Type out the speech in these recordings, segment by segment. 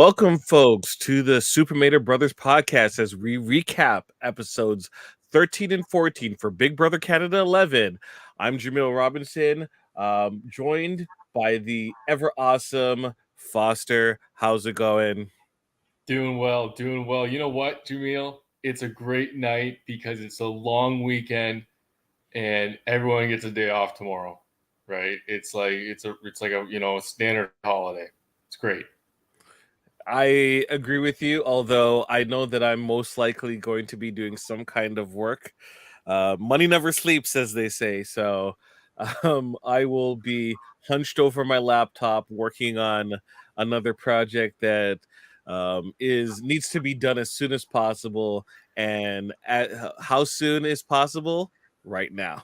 Welcome, folks, to the Supermator Brothers podcast as we recap episodes 13 and 14 for Big Brother Canada 11. I'm Jaemeel Robinson, joined by the ever awesome Foster. How's it going? Doing well, doing well. You know what, Jaemeel? It's a great night because it's a long weekend and everyone gets a day off tomorrow, right? It's like a standard holiday. It's great. I agree with you, although I know that I'm most likely going to be doing some kind of work. Money never sleeps, as they say. So I will be hunched over my laptop working on another project that is needs to be done as soon as possible. And how soon is possible? Right now.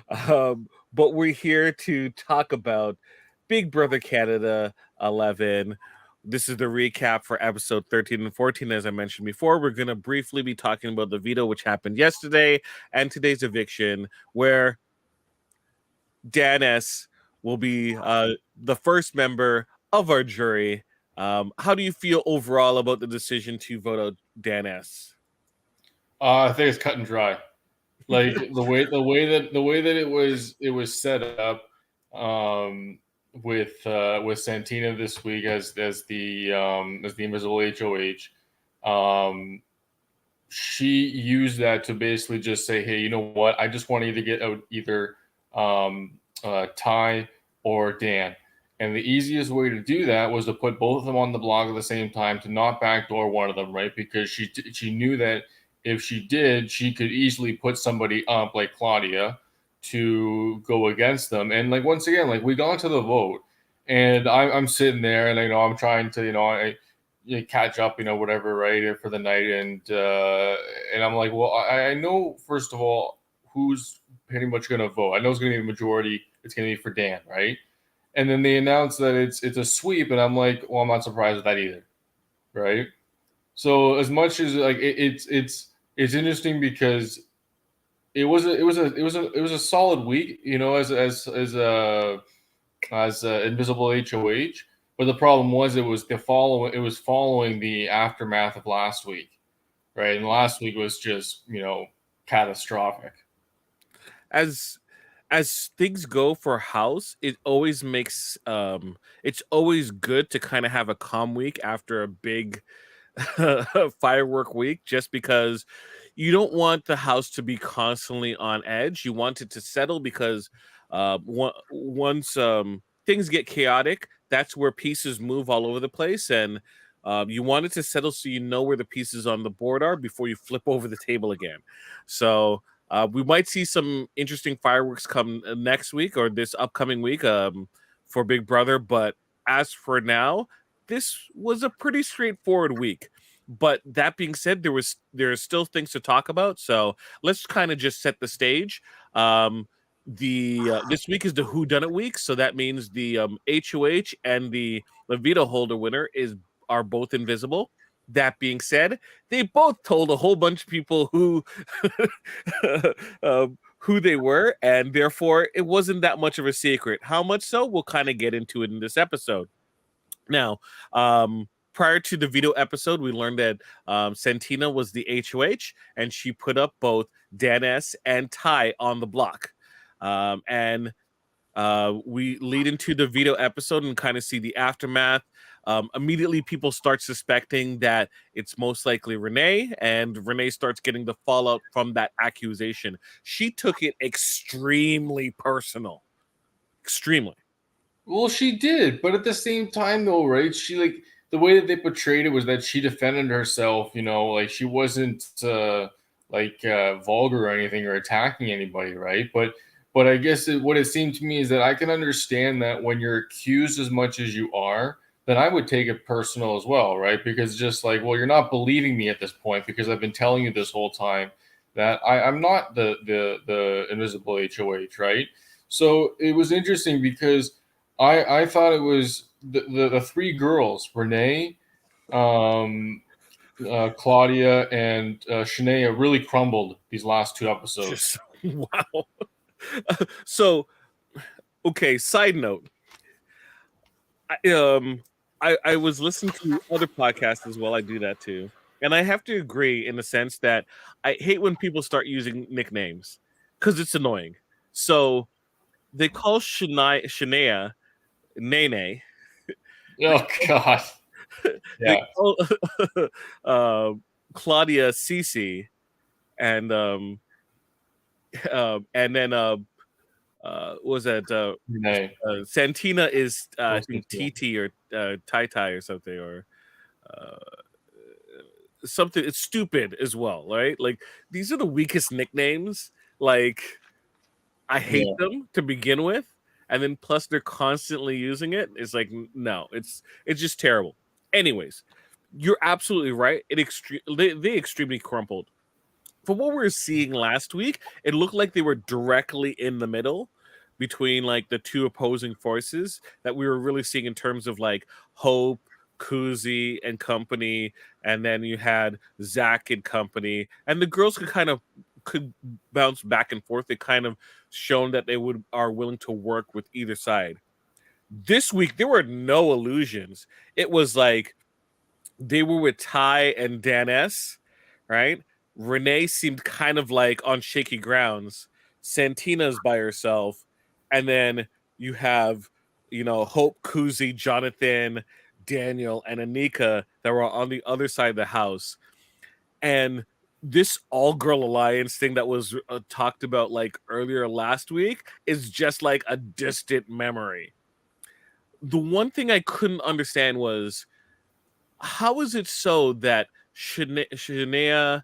But we're here to talk about Big Brother Canada 11. This is the recap for episode 13 and 14. As I mentioned before, we're going to briefly be talking about the veto, which happened yesterday, and today's eviction, where Dan S. will be the first member of our jury. How do you feel overall about the decision to vote out Dan S.? I think it's cut and dry. Like the way that it was set up with Santina this week as the invisible HOH. She used that to basically just say, hey, you know what? I just want to either get out either Ty or Dan. And the easiest way to do that was to put both of them on the block at the same time to not backdoor one of them, right? Because she knew that if she did, she could easily put somebody up like Claudia to go against them. And like once again, like we got to the vote, and I'm sitting there, and I'm trying to catch up, whatever, right, for the night, and I'm like, well, I know first of all who's pretty much going to vote. I know it's going to be a majority. It's going to be for Dan, right? And then they announced that it's a sweep, and I'm like, well, I'm not surprised with that either, right? So as much as like it's interesting because it was a solid week, as Invisible HOH. But the problem was it was following the aftermath of last week, right? And last week was just catastrophic. As things go for house, it always makes it's always good to kind of have a calm week after a big firework week, just because you don't want the house to be constantly on edge. You want it to settle because once things get chaotic, that's where pieces move all over the place, and you want it to settle so you know where the pieces on the board are before you flip over the table again. So we might see some interesting fireworks come next week or this upcoming week for Big Brother. But as for now, this was a pretty straightforward week. But that being said, there are still things to talk about. So let's kind of just set the stage. The This week is the Who Done It week, so that means the HOH and the veto holder winner are both invisible. That being said, they both told a whole bunch of people who they were, and therefore it wasn't that much of a secret. How much so? We'll kind of get into it in this episode. Now, prior to the veto episode, we learned that Santina was the HOH, and she put up both Dan S. and Ty on the block. And we lead into the veto episode and kind of see the aftermath. Immediately, people start suspecting that it's most likely Renee, and Renee starts getting the fallout from that accusation. She took it extremely personal. Extremely. Well, she did, but at the same time, though, right? She like the way that they portrayed it was that she defended herself. Like she wasn't vulgar or anything or attacking anybody, right? But I guess what it seemed to me is that I can understand that when you're accused as much as you are, then I would take it personal as well, right? Because just like, well, you're not believing me at this point because I've been telling you this whole time that I'm not the invisible HOH, right? So it was interesting because I thought it was the three girls, Renee, um, Claudia, and Shania really crumbled these last two episodes. Just wow. So, okay, side note. I was listening to other podcasts as well. I do that too. And I have to agree in the sense that I hate when people start using nicknames because it's annoying. So they call Shania Nene. Oh God. They Yeah. call uh, Claudia Cece, and and then was that Nay. Santina is I Oh, think yeah. TT or Tai Tai or something, or uh, something. It's stupid as well, right? Like these are the weakest nicknames. Like I hate Yeah. them to begin with, and then plus they're constantly using it. It's like no, it's just terrible. Anyways, you're absolutely right. They extremely crumpled. From what we were seeing last week, it looked like they were directly in the middle between like the two opposing forces that we were really seeing in terms of like Hope, Kuzi and company, and then you had Zach and company, and the girls could bounce back and forth. They kind of shown that they would are willing to work with either side. This week there were no illusions. It was like they were with Ty and Dan S, right? Renee seemed kind of like on shaky grounds. Santina's by herself. And then you have, Hope, Kuzi, Jonathan, Daniel, and Anika that were on the other side of the house. And this all girl alliance thing that was talked about like earlier last week is just like a distant memory. The one thing I couldn't understand was how is it so that Shania,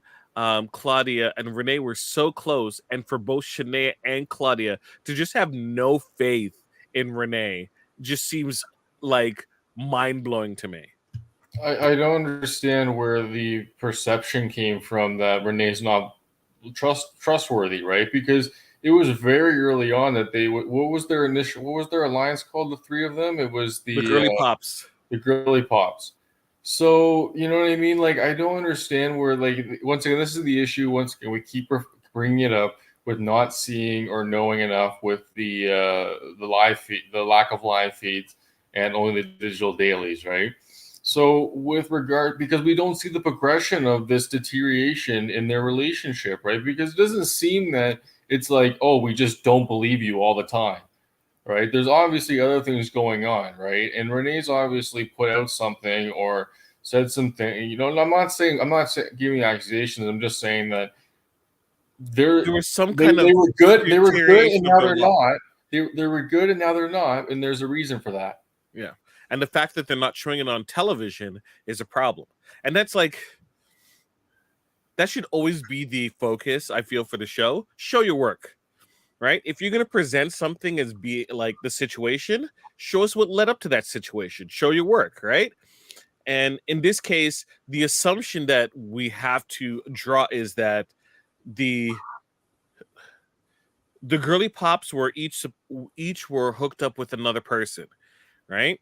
Claudia, and Renee were so close, and for both Shania and Claudia to just have no faith in Renee just seems like mind blowing to me. I don't understand where the perception came from that Renee's not trustworthy, right? Because it was very early on that what was their alliance called, the three of them? It was The girly pops. the girly pops. So you know what I mean? Like I don't understand where, like, once again, this is the issue. Once again, we keep bringing it up with not seeing or knowing enough with the live feed, the lack of live feeds, and only the digital dailies, right? So with regard, because we don't see the progression of this deterioration in their relationship, right? Because it doesn't seem that it's like, oh, we just don't believe you all the time, right? There's obviously other things going on, right? And Renee's obviously put out something or said something. You know, and I'm not giving accusations. I'm just saying that they're There was some kind they of were good. They were good, and deterioration of now their they're love. not. They were good, and now they're not. And there's a reason for that. Yeah. And the fact that they're not showing it on television is a problem. And that's like, that should always be the focus, I feel, for the show. Show your work, right? If you're going to present something as be like the situation, show us what led up to that situation. Show your work, right? And in this case, the assumption that we have to draw is that the the girly pops were each were hooked up with another person, right?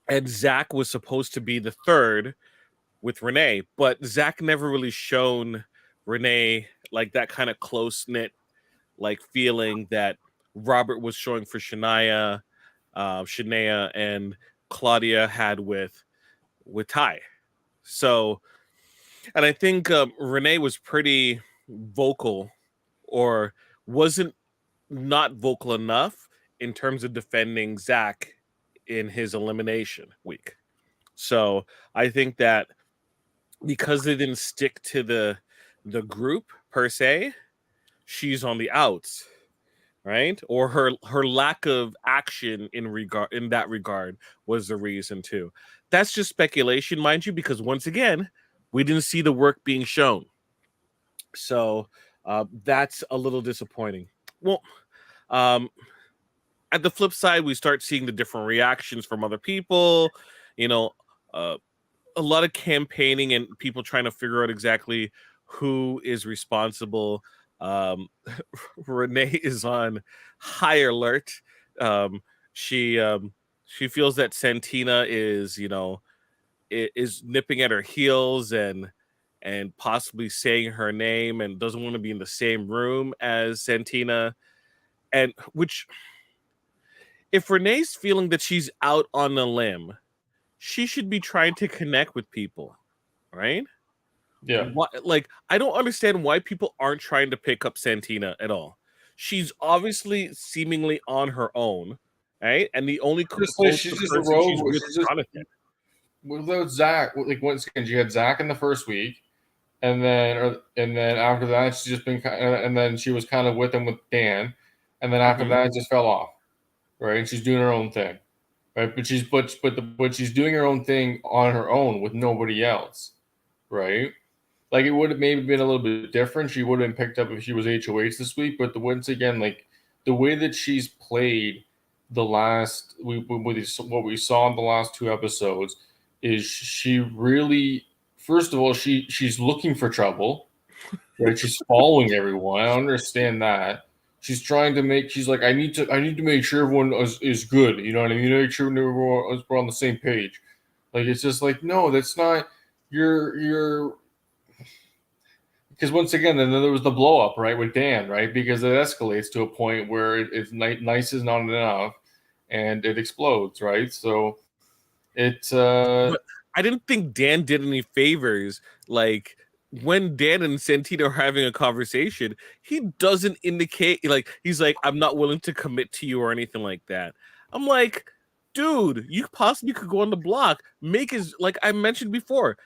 And Zach was supposed to be the third with Renee, but Zach never really shown Renee like that kind of close knit like feeling that Robert was showing for Shania, and Claudia had with Ty. So, and I think Renee was pretty vocal, or wasn't not vocal enough in terms of defending Zach in his elimination week. So I think that because they didn't stick to the group per se, she's on the outs, right? Or her lack of action in that regard was the reason too. That's just speculation, mind you, because once again, we didn't see the work being shown. So that's a little disappointing. Well, um, at the flip side, we start seeing the different reactions from other people. You know, uh, a lot of campaigning and people trying to figure out exactly who is responsible. Um, Renee is on high alert. Um, she she feels that Santina is, is nipping at her heels and possibly saying her name and doesn't want to be in the same room as Santina. And which, if Renee's feeling that she's out on a limb, she should be trying to connect with people, right? Yeah. Like, I don't understand why people aren't trying to pick up Santina at all. She's obviously seemingly on her own, right? And the only Just like close she's to just a person she's rogue. with She's is just Jonathan. without Zach. Like once again, she had Zach in the first week, and then after that, she's just been and then she was kind of with him with Dan, and then after that, it just fell off. Right, and she's doing her own thing. Right, but she's doing her own thing on her own with nobody else. Right. Like it would have maybe been a little bit different. She would have been picked up if she was HOH this week. But once again, like the way that she's played the last what we saw in the last two episodes is she really, first of all, she's looking for trouble, right? She's following everyone. I understand that. She's like, I need to make sure everyone is good. You know what I mean? Make sure we're on the same page. Like it's just like, no, that's not you're because once again, then there was the blow up, right, with Dan, right? Because it escalates to a point where it's nice is not enough, and it explodes, right? So it's But I didn't think Dan did any favors. Like, when Dan and Santino are having a conversation, he doesn't indicate, like, he's like, I'm not willing to commit to you or anything like that. I'm like, dude, you possibly could go on the block, make as, like I mentioned before,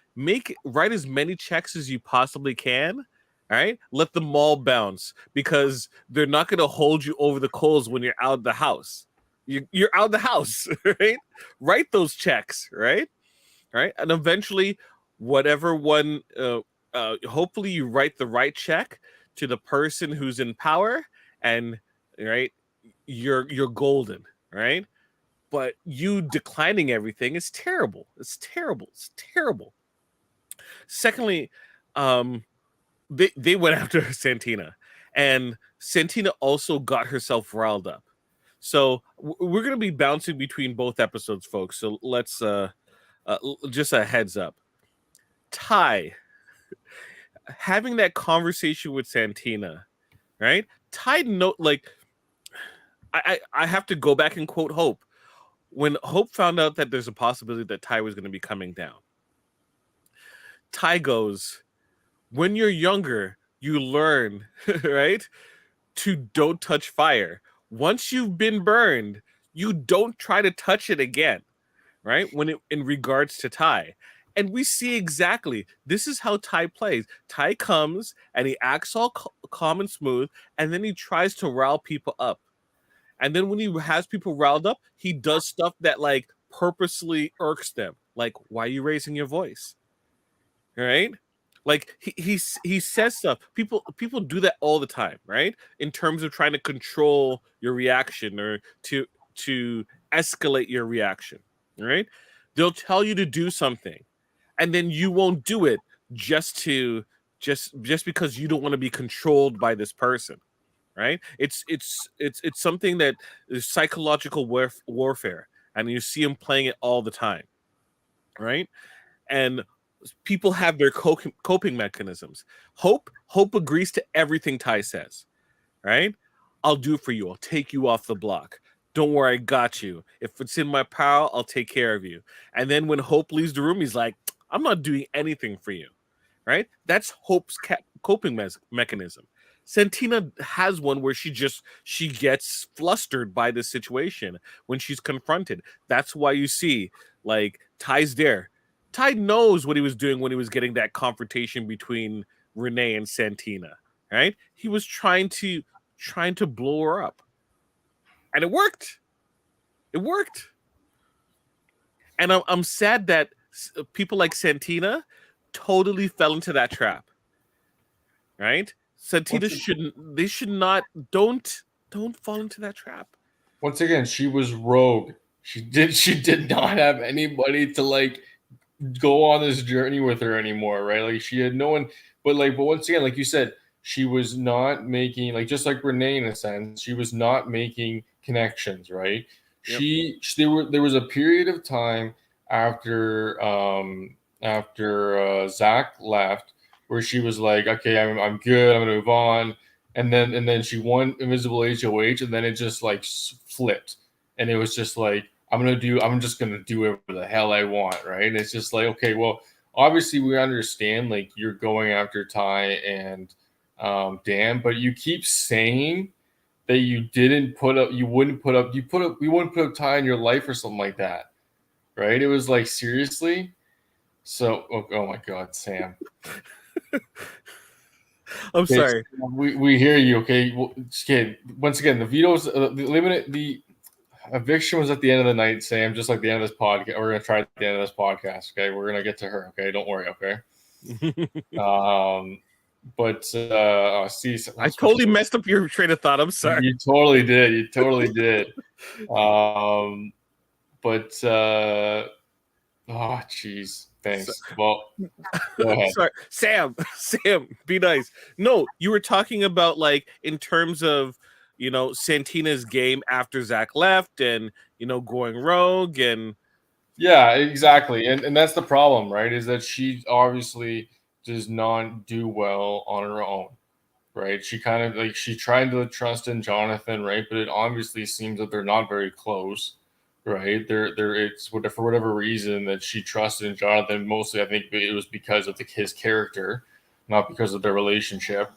write as many checks as you possibly can. All right, let the mall bounce, because they're not going to hold you over the coals when you're out of the house. You're out of the house, right? Write those checks, right? Right, and eventually, whatever one, hopefully you write the right check to the person who's in power, and right, you're golden, right? But you declining everything is terrible. It's terrible. It's terrible. Secondly, um, they went after Santina, and Santina also got herself riled up. So we're gonna be bouncing between both episodes, folks. So let's just a heads up. Ty having that conversation with Santina, right? Ty like I have to go back and quote Hope. When Hope found out that there's a possibility that Ty was going to be coming down, Ty goes, when you're younger, you learn, right, to don't touch fire. Once you've been burned, you don't try to touch it again, right? In regards to Ty. And we see exactly this is how Ty plays. Ty comes and he acts all calm and smooth, and then he tries to rile people up. And then when he has people riled up, he does stuff that like purposely irks them. Like, why are you raising your voice? Right? Like he says stuff. People do that all the time, right? In terms of trying to control your reaction or to escalate your reaction, right? They'll tell you to do something, and then you won't do it just because you don't want to be controlled by this person, right? It's something that is psychological warfare, and you see him playing it all the time, right? And people have their coping mechanisms. Hope agrees to everything Ty says, right? I'll do it for you. I'll take you off the block. Don't worry, I got you. If it's in my power, I'll take care of you. And then when Hope leaves the room, he's like, I'm not doing anything for you, right? That's Hope's coping mechanism. Santina has one where she gets flustered by this situation when she's confronted. That's why you see like Ty's there. Ty knows what he was doing when he was getting that confrontation between Renee and Santina, right? He was trying to blow her up, and it worked. It worked. And I'm sad that people like Santina totally fell into that trap, right? Santina should not, don't fall into that trap. Once again, she was rogue. She did not have anybody to like go on this journey with her anymore, right? Like she had no one, but once again, like you said, she was not making, like, just like Renee in a sense, she was not making connections, right? Yep. There was a period of time after Zach left where she was like, okay, I'm good, I'm gonna move on, and then she won Invisible HOH, and then it just like flipped, and it was just like, I'm just gonna do whatever the hell I want, right? And it's just like, okay, well, obviously we understand like you're going after Ty and Dan, but you keep saying that you wouldn't put up Ty in your life or something like that, right? It was like, seriously. So, oh my God, Sam. I'm Okay, sorry. we hear you. Okay, well, okay. Once again, the eviction was at the end of the night, Sam. Just like the end of this podcast, we're gonna try at the end of this podcast. Okay, we're gonna get to her. Okay, don't worry. Okay. But see, I totally messed up your train of thought. I'm sorry. you totally did. You totally did. But oh, jeez. Thanks. Well, go ahead. Sorry, Sam. Sam, be nice. No, you were talking about like in terms of Santina's game after Zach left, and going rogue, and Yeah, exactly. And that's the problem, right? Is that she obviously does not do well on her own, right? She kind of like she tried to trust in Jonathan, right? But it obviously seems that they're not very close, right? They're it's for whatever reason that she trusted in Jonathan. Mostly, I think it was because of his character, not because of their relationship.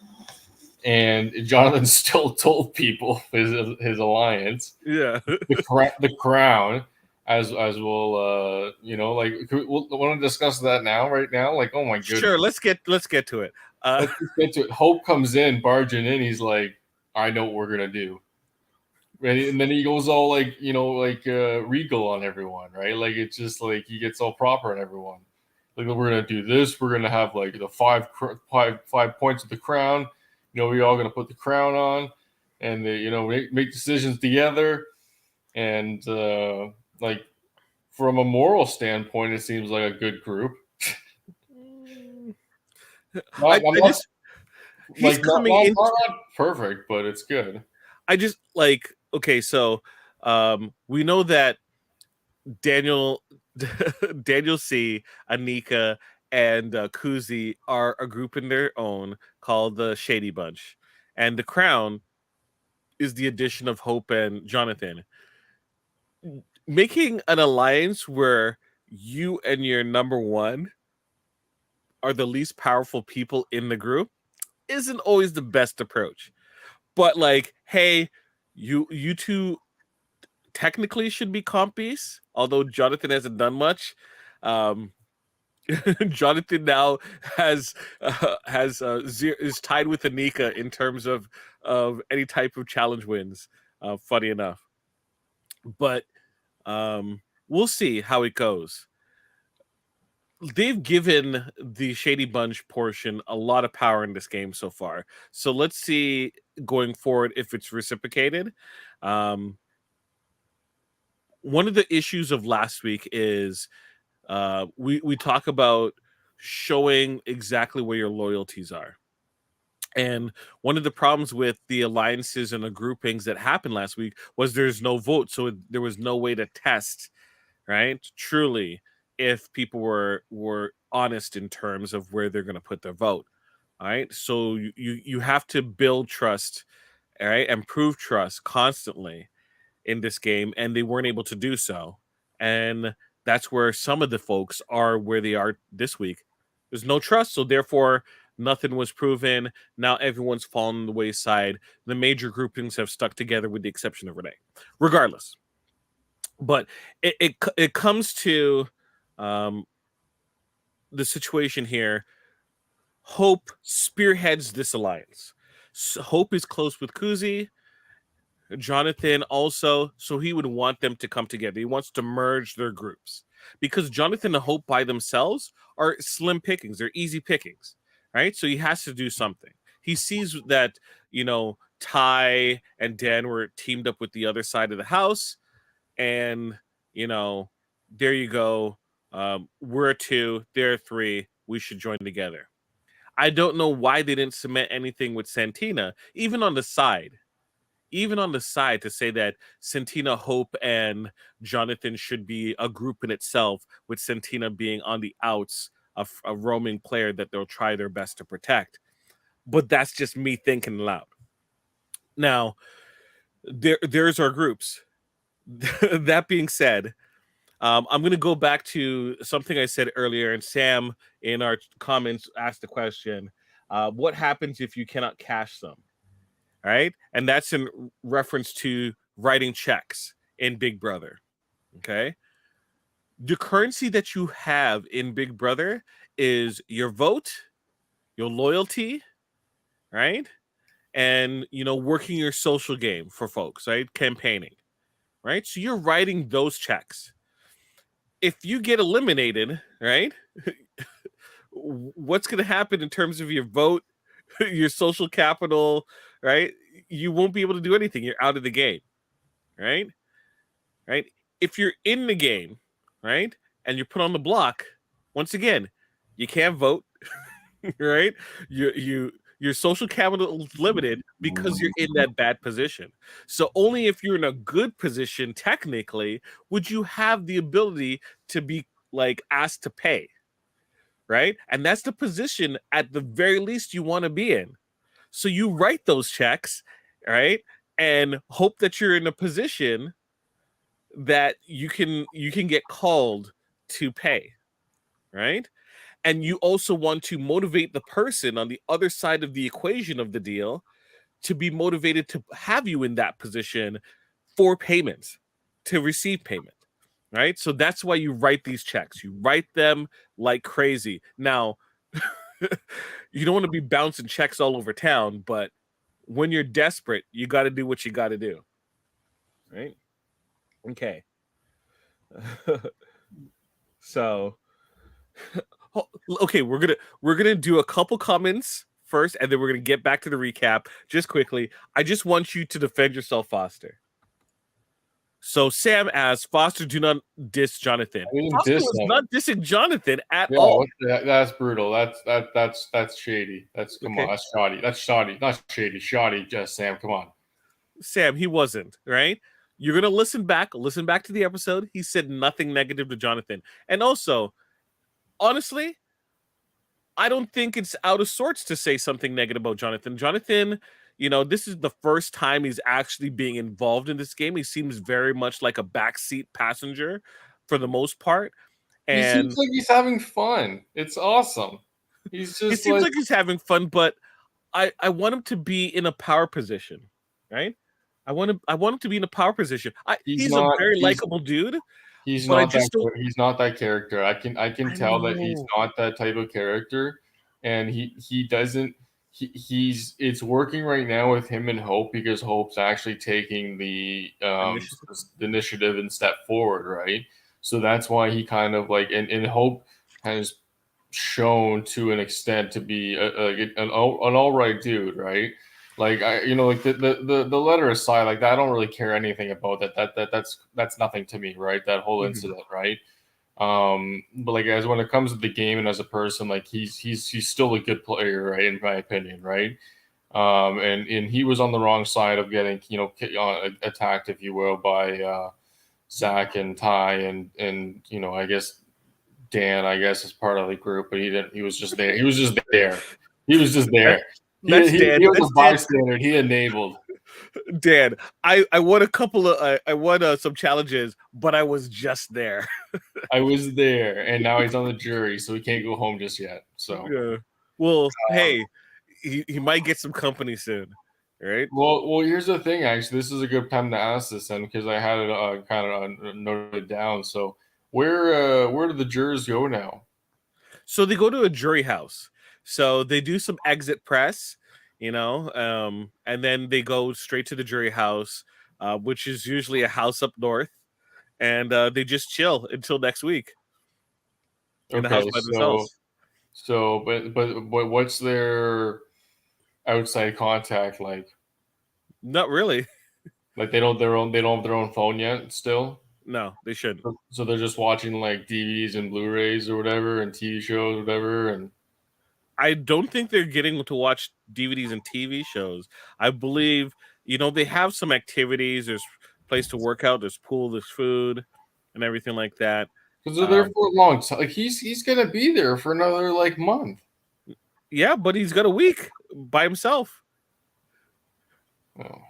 And Jonathan still told people his alliance, yeah. the crown, as we'll like we'll want to discuss that right now. Like, oh my goodness. Sure, let's get to it. Let's just get to it. Hope comes in, barging in. He's like, I know what we're gonna do. And then he goes all like, regal on everyone, right? Like it's just like he gets all proper on everyone. Like, we're gonna do this. We're gonna have like the five points of the crown. We all gonna put the crown on, and make decisions together. And like from a moral standpoint, it seems like a good group. He's coming in. Not perfect, but it's good. I just like, okay, so we know that Daniel C, Anika, and Kuzi are a group in their own called the Shady Bunch, and the Crown is the addition of Hope and Jonathan. Making an alliance where you and your number one are the least powerful people in the group isn't always the best approach. But like, hey, you two technically should be compies, although Jonathan hasn't done much. Jonathan now is tied with Anika in terms of any type of challenge wins. Funny enough, but we'll see how it goes. They've given the Shady Bunch portion a lot of power in this game so far. So let's see going forward if it's reciprocated. One of the issues of last week is we talk about showing exactly where your loyalties are. And one of the problems with the alliances and the groupings that happened last week was there's no vote. So there was no way to test, right? Truly, if people were honest in terms of where they're going to put their vote. All right. So you have to build trust, all right, and prove trust constantly in this game, and they weren't able to do so. And that's where some of the folks are where they are this week. There's no trust, so therefore nothing was proven. Now everyone's fallen on the wayside. The major groupings have stuck together with the exception of Renee. Regardless. But it comes to the situation here. Hope spearheads this alliance. So Hope is close with Kuzi. Jonathan also, so he would want them to come together. He wants to merge their groups because Jonathan and Hope by themselves are slim pickings. They're easy pickings, right? So he has to do something. He sees that, Ty and Dan were teamed up with the other side of the house. And, there you go. We're a two, they're a three. We should join together. I don't know why they didn't cement anything with Santina, even on the side to say that Santina, Hope, and Jonathan should be a group in itself, with Santina being on the outs, a roaming player that they'll try their best to protect. But that's just me thinking loud. Now, there's our groups. That being said, I'm going to go back to something I said earlier, and Sam in our comments asked the question: what happens if you cannot cash them? Right, and that's in reference to writing checks in Big Brother. Okay, the currency that you have in Big Brother is your vote, your loyalty, right, and working your social game for folks, right, campaigning, right. So you're writing those checks. If you get eliminated, right, what's going to happen in terms of your vote, your social capital, right? You won't be able to do anything. You're out of the game, right? Right? If you're in the game, right, and you're put on the block, once again, you can't vote, right? Your social capital is limited because you're in that bad position. So only if you're in a good position, technically, would you have the ability to be like asked to pay, right? And that's the position at the very least you want to be in. So you write those checks, right? And hope that you're in a position that you can get called to pay, right? And you also want to motivate the person on the other side of the equation of the deal to be motivated to have you in that position for payment, to receive payment, right? So that's why you write these checks. You write them like crazy. Now, you don't want to be bouncing checks all over town, but when you're desperate, you got to do what you got to do, right? Okay. So, okay, we're gonna do a couple comments first, and then we're gonna get back to the recap just quickly. I just want you to defend yourself, Foster. So Sam asks, Foster, do not diss Jonathan. I didn't Foster diss was him. not dissing Jonathan at Yeah, all. that's brutal. That's shady. Come Okay, on, that's shoddy. That's shoddy, not shady. Shoddy, just Sam. Come on. Sam, he wasn't, right? You're gonna listen back to the episode. He said nothing negative to Jonathan. And also, honestly, I don't think it's out of sorts to say something negative about Jonathan. Jonathan, this is the first time he's actually being involved in this game. He seems very much like a backseat passenger for the most part. He seems And like he's having fun. It's awesome. He's it just seems like like he's having fun, but I want him to be in a power position, right? I want him to be in a power position. he's He's a not. very likable dude, He's but I not that. just don't. He's not that character. I can I tell that he's know. not that type of character, and he doesn't. He's it's working right now with him and Hope because Hope's actually taking Initiative. the initiative and step forward, right? So that's why he kind of like and Hope has shown to an extent to be an all right dude, right? Like like the letter aside, like I don't really care anything about that. That's nothing to me, right? That whole Mhm. incident, right? But like as when it comes to the game and as a person, like he's still a good player, right? In my opinion, right? And he was on the wrong side of getting attacked, if you will, by Zach and Ty and I guess Dan, I guess, is part of the group, but he didn't. He was just there. He was just there. He was just That- there. That's Dan. He was That's a Dan. bystander. He enabled. Dan, I won a couple of I won some challenges, but I was just there. I was there, and now he's on the jury, so he can't go home just yet. So, Yeah. Well, hey, he might get some company soon, right? well, here's the thing. Actually, this is a good time to ask this, then, because I had it kind of noted down. So, where do the jurors go now? So they go to a jury house. So they do some exit press, and then they go straight to the jury house, which is usually a house up north, and they just chill until next week in the house Okay, by themselves. but what's their outside contact like? Not really. Like they don't have their own phone yet still. No, they shouldn't. So they're just watching like DVDs and Blu-rays or whatever and TV shows or whatever and I don't think they're getting to watch DVDs and TV shows. I believe, they have some activities. There's place to work out. There's pool. There's food, and everything like that. because they're there Um, for a long time. Like he's gonna be there for another like month. yeah, but he's got a week by himself. Oh,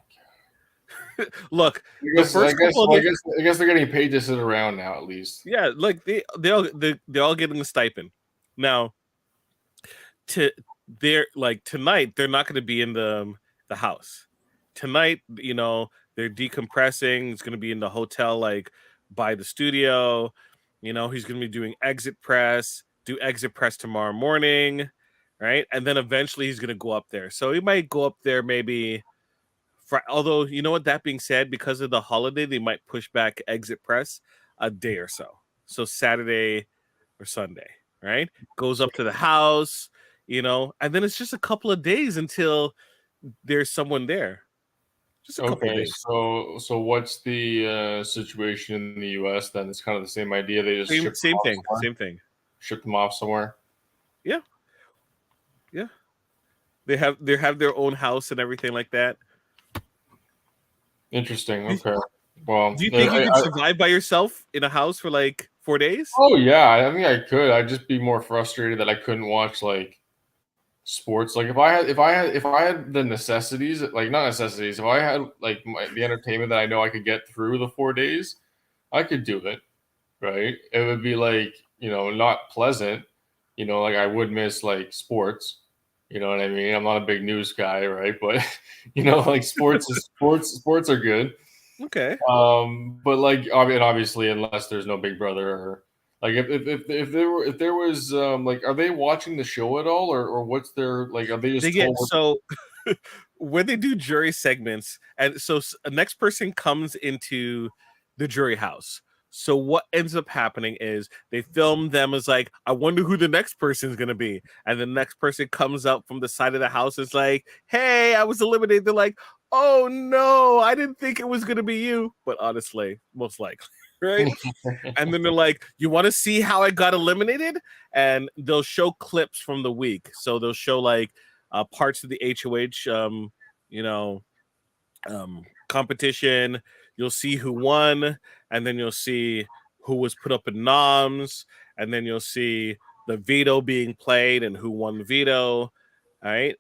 Look, I the guess, I first guess, couple of well, days, I guess they're getting paid to sit around now, at least. yeah, like they're all getting a stipend. Now, to they're like tonight, they're not going to be in the house. Tonight, they're decompressing. It's going to be in the hotel, like by the studio. He's going to be doing exit press, do exit press tomorrow morning, right? And then eventually he's going to go up there. So he might go up there maybe. Although, you know what? That being said, because of the holiday, they might push back exit press a day or so. So Saturday or Sunday, right? Goes up to the house, and then it's just a couple of days until there's someone there. Just a couple of Okay, days. so what's the situation in the U.S. then? It's kind of the same idea. They just Same ship them same off thing. somewhere. Same thing. Ship them off somewhere. Yeah, yeah. They have their own house and everything like that. Interesting. Do, Okay. Well, do you think you could survive by yourself in a house for like 4 days? oh yeah, I think I could. I'd just be more frustrated that I couldn't watch like sports. Like if I had the necessities, like not necessities, if I had like the entertainment that I know I could get through the 4 days, I could do it. Right? It would be like, not pleasant, like I would miss like sports. You know what I mean? I'm not a big news guy, right? But like sports are good. Okay. But like and obviously unless there's no Big Brother or like if there was like are they watching the show at all or what's their like are they They just get told so when they do jury segments, and so a next person comes into the jury house. So what ends up happening is they film them as like, I wonder who the next person is gonna be, and the next person comes up from the side of the house. Is like, hey, I was eliminated. They're like, oh no, I didn't think it was gonna be you, but honestly, most likely, right? And then they're like, you want to see how I got eliminated? And they'll show clips from the week. So they'll show like parts of the HOH, you know, competition. You'll see who won, and then you'll see who was put up in noms, and then you'll see the veto being played and who won the veto. All right,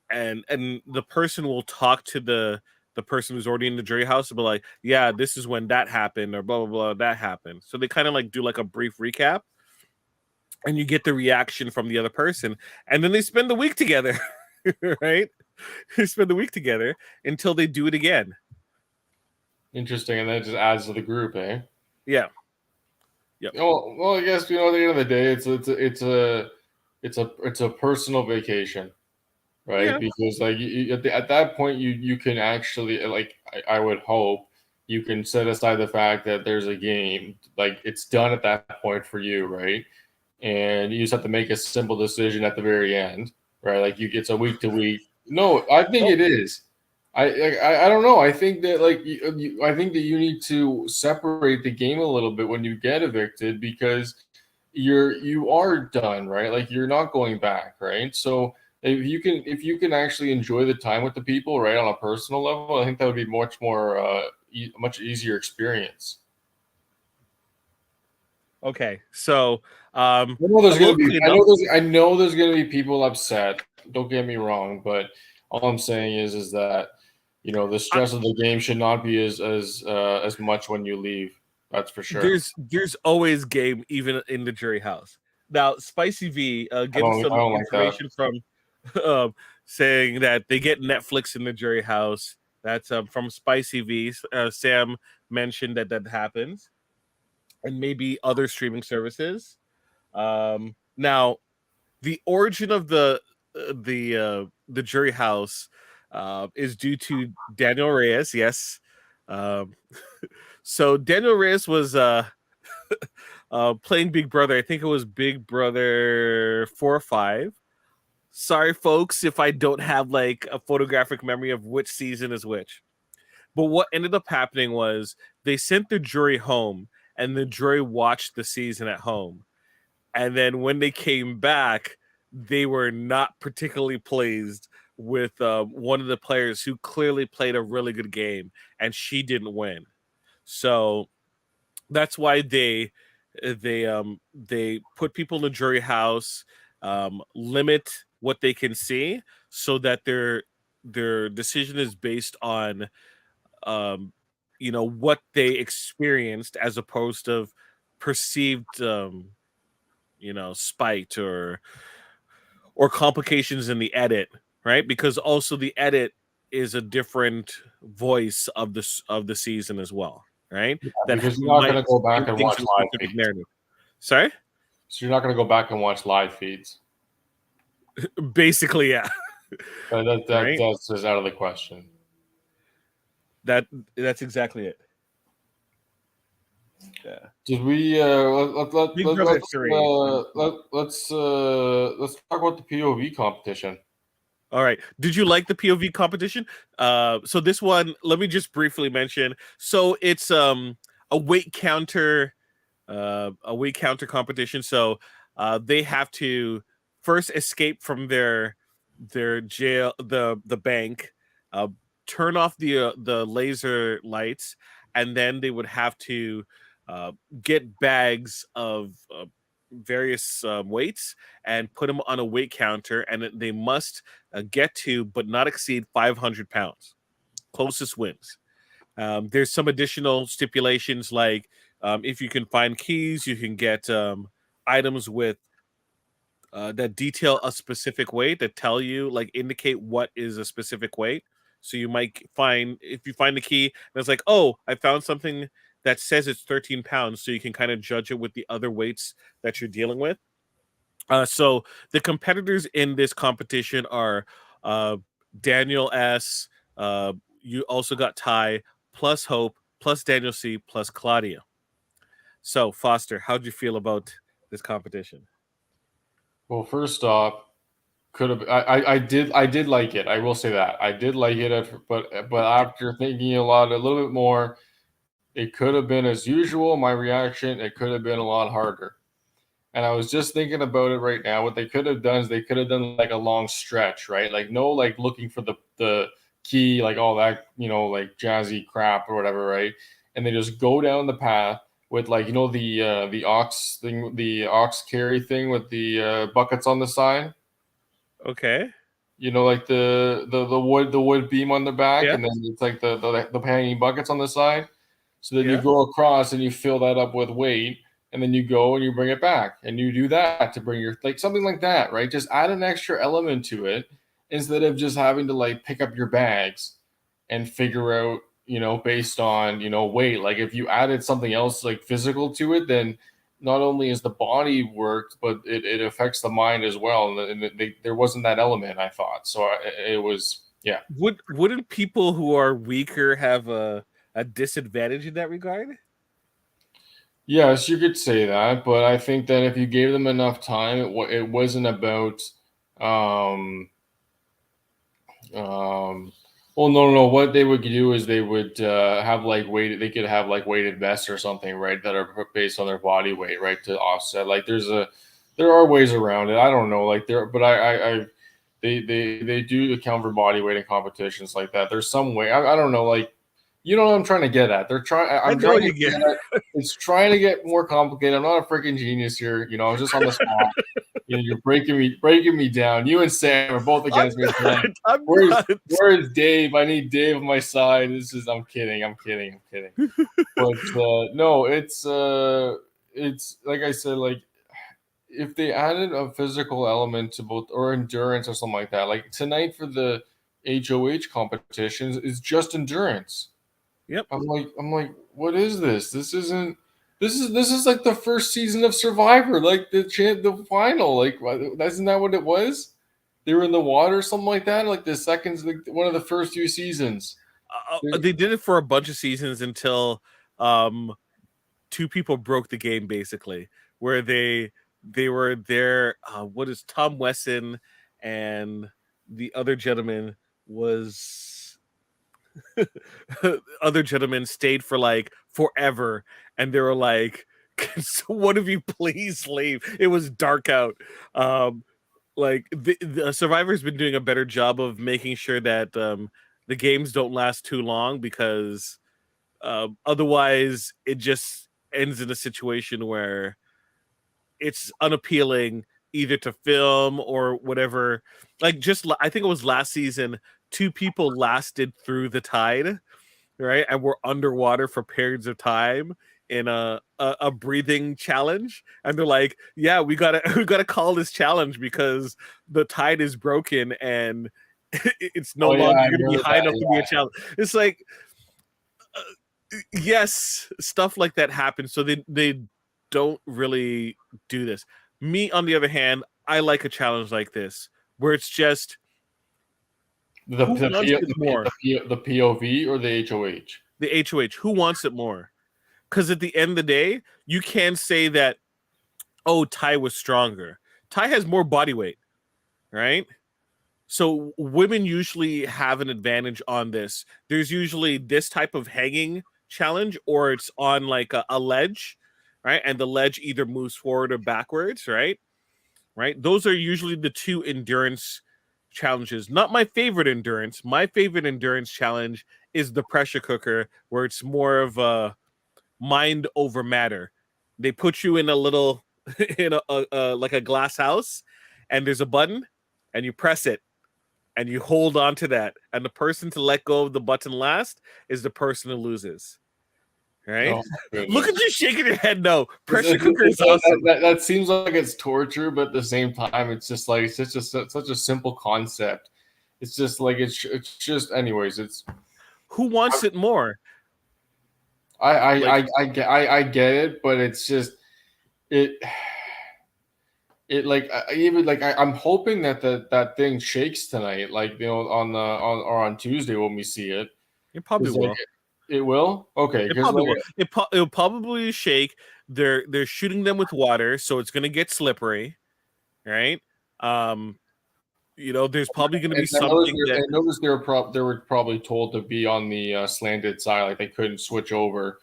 and the person will talk to the person who's already in the jury house and be like, yeah, this is when that happened, or blah blah blah, that happened. So they kind of like do like a brief recap, and you get the reaction from the other person, and then they spend the week together, right? They spend the week together until they do it again. interesting and that just adds to the group, eh? Yeah. Yep. Well, I guess at the end of the day, it's a personal vacation, right? Yeah. Because like at that point, you can actually like I would hope you can set aside the fact that there's a game, like it's done at that point for you, right? And you just have to make a simple decision at the very end, right? Like it's a week to week. No, I think Nope. it is. I don't know. I think that like I think that you need to separate the game a little bit when you get evicted because you are done, right? Like you're not going back, right? So if you can actually enjoy the time with the people, right, on a personal level, I think that would be much more much easier experience. Okay. So, I know a there's gonna little be cleanup. I know there's gonna be people upset. Don't get me wrong, but all I'm saying is that the I, stress of the game should not be as much when you leave. That's for sure. there's always game even in the jury house. Now, Spicy V getting I some don't like that. information from saying that they get Netflix in the jury house. That's from Spicy V. Sam mentioned that happens, and maybe other streaming services. Now, the origin of the jury house is due to Daniel Reyes. Yes. Um, so Daniel Reyes was playing Big Brother. I think it was Big Brother 4 or 5. Sorry, folks, if I don't have like a photographic memory of which season is which. But what ended up happening was they sent the jury home, and the jury watched the season at home. And then when they came back, they were not particularly pleased with one of the players who clearly played a really good game, and she didn't win. So that's why they put people in the jury house, limit what they can see, so that their decision is based on what they experienced as opposed to perceived spite or complications in the edit, right? Because also the edit is a different voice of the season as well, right? Yeah, That because you're not might going to go back bring and things watch to a live specific feeds. narrative. Sorry? So you're not going to go back and watch live feeds. Basically, yeah. Right? That's just out of the question. That's exactly it. Yeah. Did we Big Brother 3. let's talk about the POV competition. All right. Did you like the POV competition? So this one, let me just briefly mention. So it's a weight counter competition. So they have to first escape from their jail, the bank, uh, turn off the laser lights, and then they would have to uh, get bags of various weights and put them on a weight counter, and they must get to but not exceed 500 pounds. Closest wins. There's some additional stipulations like if you can find keys, you can get items with that detail a specific weight that tell you, like, indicate what is a specific weight. So you might find, if you find the key and it's like, oh, I found something that says it's 13 pounds, so you can kind of judge it with the other weights that you're dealing with. So the competitors in this competition are uh, Daniel S. You also got Ty plus Hope plus Daniel C plus Claudia. So Foster, how'd you feel about this competition? Well, first off, could have I did like it. I will say that I did like it, but after thinking a little bit more, it could have been as usual. My reaction, it could have been a lot harder. And I was just thinking about it right now. What they could have done is they could have done like a long stretch, right? Like no, like looking for the key, like all that, like jazzy crap or whatever, right? And they just go down the path with like the ox thing, the ox carry thing with the buckets on the side. Okay. Like the wood beam on the back, Yeah. and then it's like the hanging buckets on the side. So then you Yeah. go across and you fill that up with weight, and then you go and you bring it back, and you do that to bring your like something like that, right? Just add an extra element to it instead of just having to like pick up your bags and figure out, based on weight. Like if you added something else like physical to it, then not only is the body worked, but it affects the mind as well. And there wasn't that element, I thought. So it was, yeah. Wouldn't people who are weaker have a disadvantage in that regard? Yes, you could say that, but I think that if you gave them enough time, it wasn't about, um, um, well, no. What they would do is they would have like weighted. They could have like weighted vests or something, right? That are based on their body weight, right? To offset. Like there are ways around it. I don't know, like there, but they do account for body weight in competitions like that. There's some way. I don't know, like you know what I'm trying to get at. They're trying. I I'm know trying to you get. get at. It's trying to get more complicated. I'm not a freaking genius here. I was just on the spot. You're breaking me down. You and Sam are both I'm against me. not. I'm Where's not. Where's Dave? I need Dave on my side. I'm kidding. I'm kidding. But no, it's like I said, like if they added a physical element to both or endurance or something like that, like tonight for the HOH competitions is just endurance. Yep. I'm like, what is this? This isn't. This is like the first season of Survivor, like the final. Like, isn't that what it was? They were in the water, or something like that. Like the seconds, like one of the first few seasons. They did it for a bunch of seasons until um, two people broke the game, basically, where they were there. What is Tom Wesson and the other gentleman was other gentlemen stayed for like forever, and they were like, "Can one of you please leave?" It was dark out. Like the Survivor's been doing a better job of making sure that the games don't last too long, because otherwise it just ends in a situation where it's unappealing either to film or whatever. Like, I think it was last season, two people lasted through the tide, right? And we're underwater for periods of time in a breathing challenge, and they're like, "Yeah, we gotta we gotta call this challenge because the tide is broken and it's no Oh yeah, longer I going to be heard high that. enough to be a challenge." It's like, yes, stuff like that happens, so they don't really do this. Me, on the other hand, I like a challenge like this where it's just The who the, wants P, it more. the POV or the HOH? The HOH, who wants it more? Because at the end of the day, you can't say that, oh, Ty was stronger. Ty has more body weight, right? So women usually have an advantage on this. There's usually this type of hanging challenge, or it's on like a ledge, right? And the ledge either moves forward or backwards, right? Right. Those are usually the two endurance challenges. Not my favorite endurance. My favorite endurance challenge is the pressure cooker, where it's more of a mind over matter. They put you in a little in a like a glass house, and there's a button, and you press it, and you hold on to that, and the person to let go of the button last is the person who loses. Right? Oh my Look goodness. at you shaking your head. No, It's- pressure cooker it- is awesome. that seems like it's torture, but at the same time, it's just like it's just such a simple concept. It's just like it's just anyways. It's Who wants it more? I I Like, I I get I get it, but it's just it it like even like I'm hoping that that thing shakes tonight, like on the or on Tuesday when we see it. it probably It's like will. it will okay It because probably like will. It'll probably shake. They're shooting them with water, so it's gonna get slippery, right? Um, there's probably gonna be and I noticed something that they were probably told to be on the slanted side, like they couldn't switch over.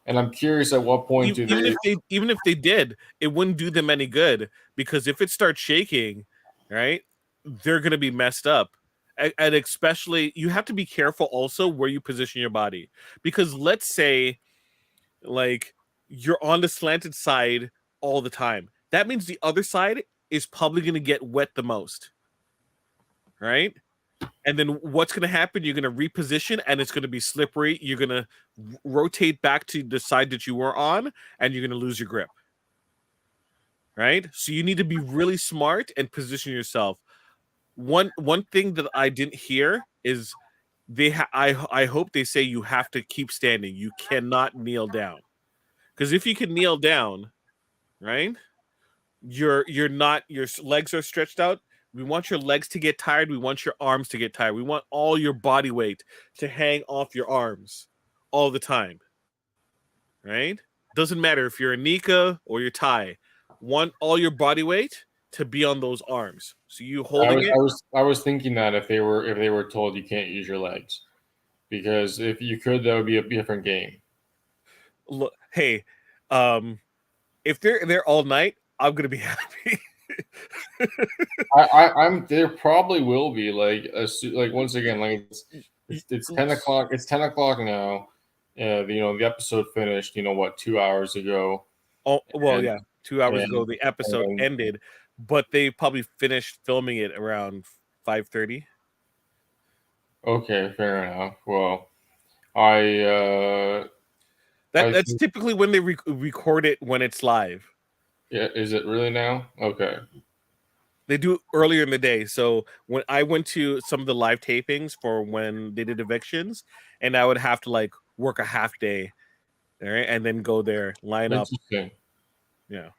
And I'm curious at what point do they? even if they did, it wouldn't do them any good, because if it starts shaking, right, they're gonna be messed up. And especially, you have to be careful also where you position your body, because let's say, like, you're on the slanted side all the time. That means the other side is probably going to get wet the most, right? And then what's going to happen? You're going to reposition, and it's going to be slippery. You're going to rotate back to the side that you were on, and you're going to lose your grip, right? So you need to be really smart and position yourself. One thing that I didn't hear is I hope they say you have to keep standing. You cannot kneel down, because if you can kneel down, right, you're not, your legs are stretched out. We want your legs to get tired. We want your arms to get tired. We want all your body weight to hang off your arms all the time, right? Doesn't matter if you're a Nika or you're Thai. Want all your body weight to be on those arms. So you I holding was it. I was I was thinking that if they were told you can't use your legs, because if you could, that would be a different game. Look, hey, if they're there all night, I'm gonna be happy. I'm there probably will be like once again like it's 10 o'clock. It's 10 o'clock now. The episode finished. What, 2 hours ago, Oh, well, and yeah. 2 hours ago, and the episode and ended, but they probably finished filming it around 5:30. okay, fair enough. Well, I I That's think typically when they record it when it's live. yeah. Is it really now? Okay. They do it earlier in the day. So when I went to some of the live tapings for when they did evictions, and I would have to like work a half day, all right, and then go there, line up. Interesting. Yeah.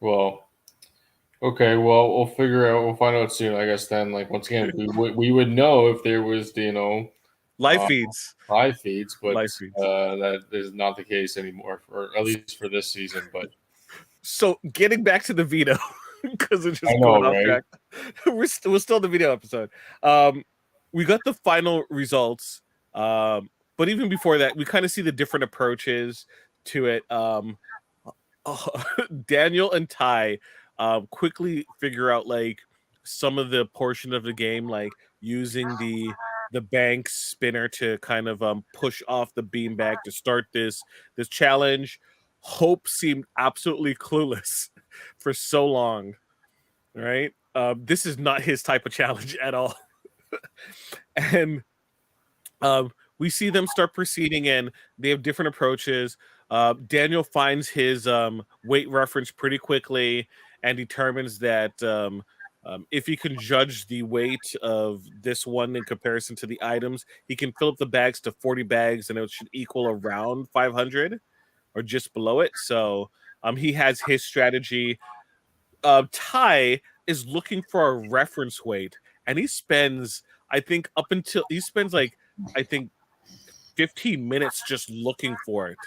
Well, okay. Well, we'll figure out. We'll find out soon, I guess. Then, like once again, we would know if there was Live uh, feeds. live feeds, but Live feeds. that is not the case anymore, for at least for this season. But So getting back to the veto, because we're I just know, going off right? track. We're still in the video episode. We got the final results. But even before that, we kind of see the different approaches to it. Daniel and Ty quickly figure out like some of the portion of the game, like using the bank spinner to kind of push off the beanbag to start this challenge. Hope seemed absolutely clueless for so long, right? This is not his type of challenge at all. And we see them start proceeding, and they have different approaches. Daniel finds his weight reference pretty quickly and determines that if he can judge the weight of this one in comparison to the items, he can fill up the bags to 40 bags, and it should equal around 500 or just below it. So he has his strategy. Ty is looking for a reference weight, and he spends, I think, like, I think 15 minutes just looking for it,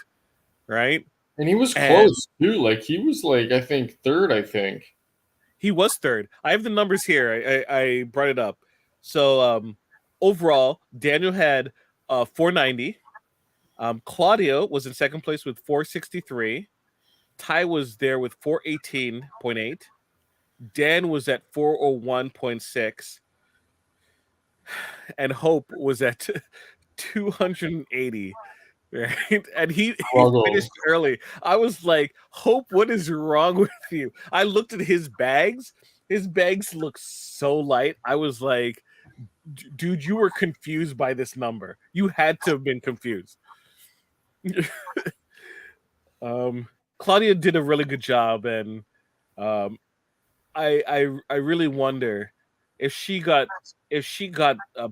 right? And he was And close too. Like he was like I think third. I think. he was third. I have the numbers here. I brought it up. So overall, Daniel had 490. Claudio was in second place with 463. Ty was there with 418.8. Dan was at 401.6. And Hope was at 280. Right, and he Struggled. finished early. I was like, Hope, what is wrong with you? I looked at his bags. His bags look so light. I was like, dude, you were confused by this number. You had to have been confused. Claudia did a really good job, and um, I really wonder if she got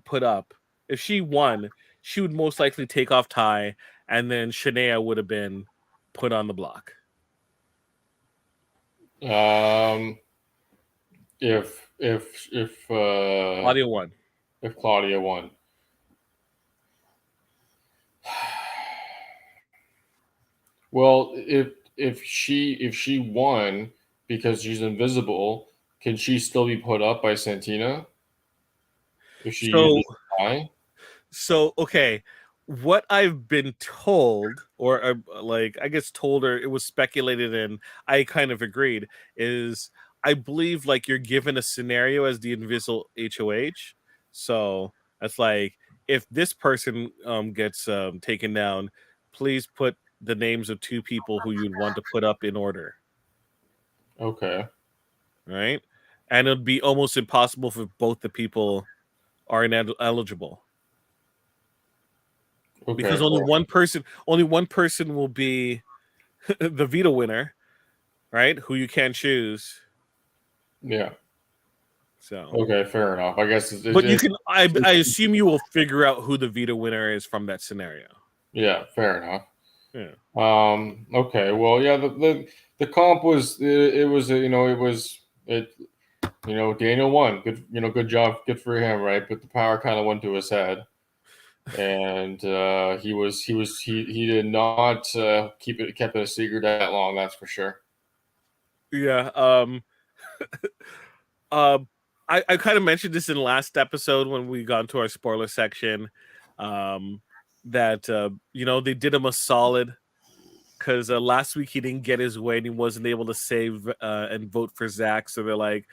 put up, if she won, she would most likely take off Ty, and then Shania would have been put on the block. If Claudia won. If Claudia won. Well, if she won because she's invisible, can she still be put up by Santina? If she uses die? So okay, what I've been told, or like I guess told, or it was speculated, and I kind of agreed, is I believe like you're given a scenario as the invisible HOH. So that's like, if this person gets taken down, please put the names of two people who you'd want to put up in order. Okay. Right, and it'd be almost impossible if both the people are ineligible. Okay. Because only one person will be the veto winner, right? Who you can choose. Yeah. So okay, fair enough. I guess. But you can. I assume you will figure out who the veto winner is from that scenario. Yeah, fair enough. Yeah. Okay. Well, yeah. The comp was it was Daniel won. Good. Good job. Good for him. Right. But the power kind of went to his head, and he did not kept it a secret that long. That's for sure. Yeah. I kind of mentioned this in the last episode when we got into our spoiler section. That they did him a solid, because last week he didn't get his way and he wasn't able to save and vote for Zach. So they're like,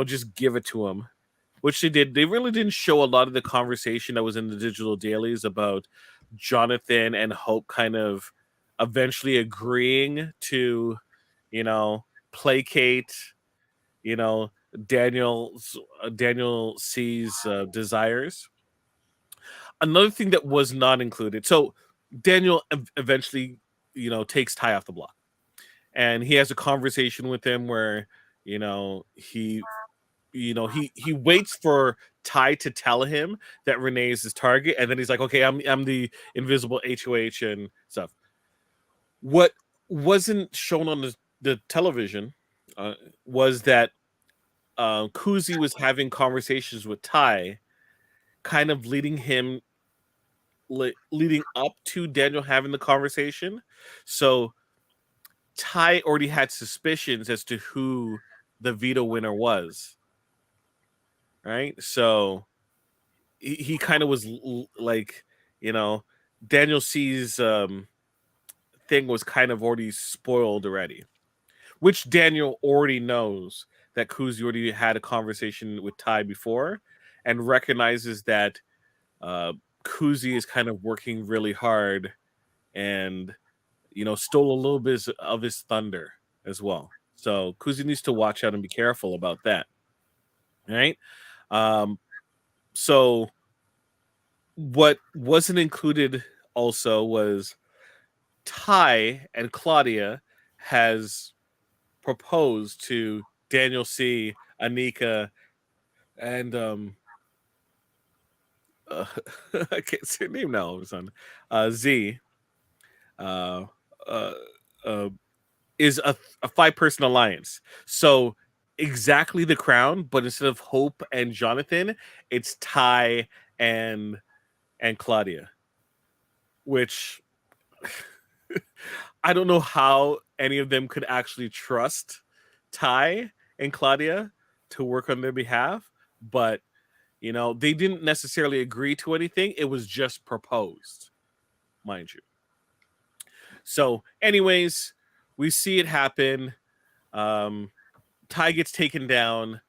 just give it to him, which they did. They really didn't show a lot of the conversation that was in the digital dailies about Jonathan and Hope kind of eventually agreeing to, placate, Daniel C's desires. Another thing that was not included. So Daniel eventually, takes Ty off the block, and he has a conversation with him where, he waits for Ty to tell him that Renee is his target, and then he's like, okay, I'm the invisible HOH and stuff. What wasn't shown on the television was that Kuzi was having conversations with Ty, kind of leading up to Daniel having the conversation. So Ty already had suspicions as to who the veto winner was. Right? So he kind of was like, Daniel C's thing was kind of already spoiled already, which Daniel already knows that Kuzi already had a conversation with Ty before, and recognizes that Kuzi is kind of working really hard and, stole a little bit of his thunder as well. So Kuzi needs to watch out and be careful about that. Right? So what wasn't included also was Ty and Claudia has proposed to Daniel C, Anika, and uh, I can't say her name now. All of a sudden, Z uh, uh, uh, is a 5-person alliance. So exactly the crown, but instead of Hope and Jonathan, it's Ty and Claudia, which I don't know how any of them could actually trust Ty and Claudia to work on their behalf, but they didn't necessarily agree to anything. It was just proposed, mind you. So, anyways, we see it happen. Um, Ty gets taken down,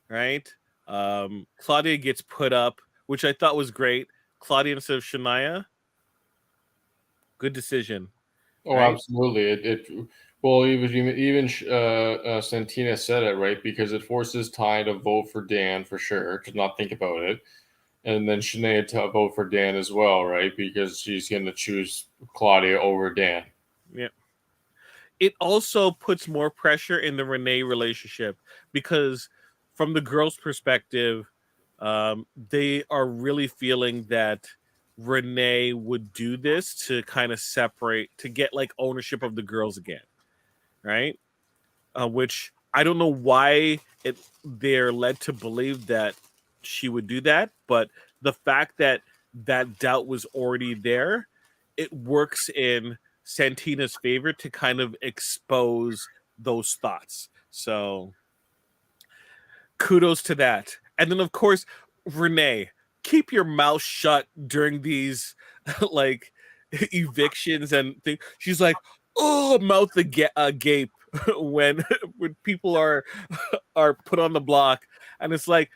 right? Claudia gets put up, which I thought was great. Claudia instead of Shania, good decision, Oh, right? absolutely. Well, Santina said it right because it forces Ty to vote for Dan for sure, to not think about it, and then Shania to vote for Dan as well, right? Because she's going to choose Claudia over Dan. Yeah. It also puts more pressure in the Renee relationship because, from the girls' perspective, they are really feeling that Renee would do this to kind of separate, to get like ownership of the girls again, right? Which I don't know why they're led to believe that she would do that, but the fact that that doubt was already there, it works in Santina's favor to kind of expose those thoughts. So kudos to that. And then of course, Renee, keep your mouth shut during these like evictions and things. She's like, oh, mouth agape when people are put on the block, and it's like,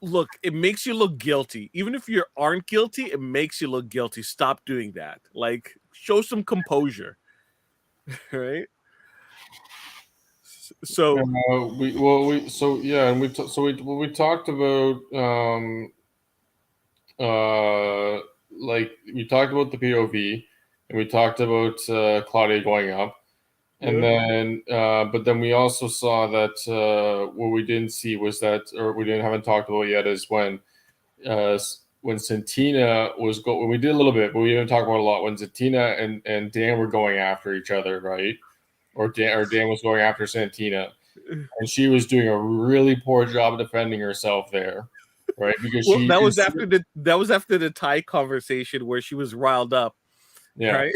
look, it makes you look guilty. Even if you aren't guilty, it makes you look guilty. Stop doing that. Like, show some composure, right? So We talked about like we talked about the POV, and we talked about Claudia going up, and yeah. then but then we also saw that what we didn't see was that, or we didn't haven't talked about yet, is when Santina when we did a little bit, but we didn't talk about a lot, when Santina and Dan were going after each other, right? Or Dan was going after Santina, and she was doing a really poor job defending herself there, right? Because Well, she that was is, after the Thai conversation where she was riled up, yeah, right?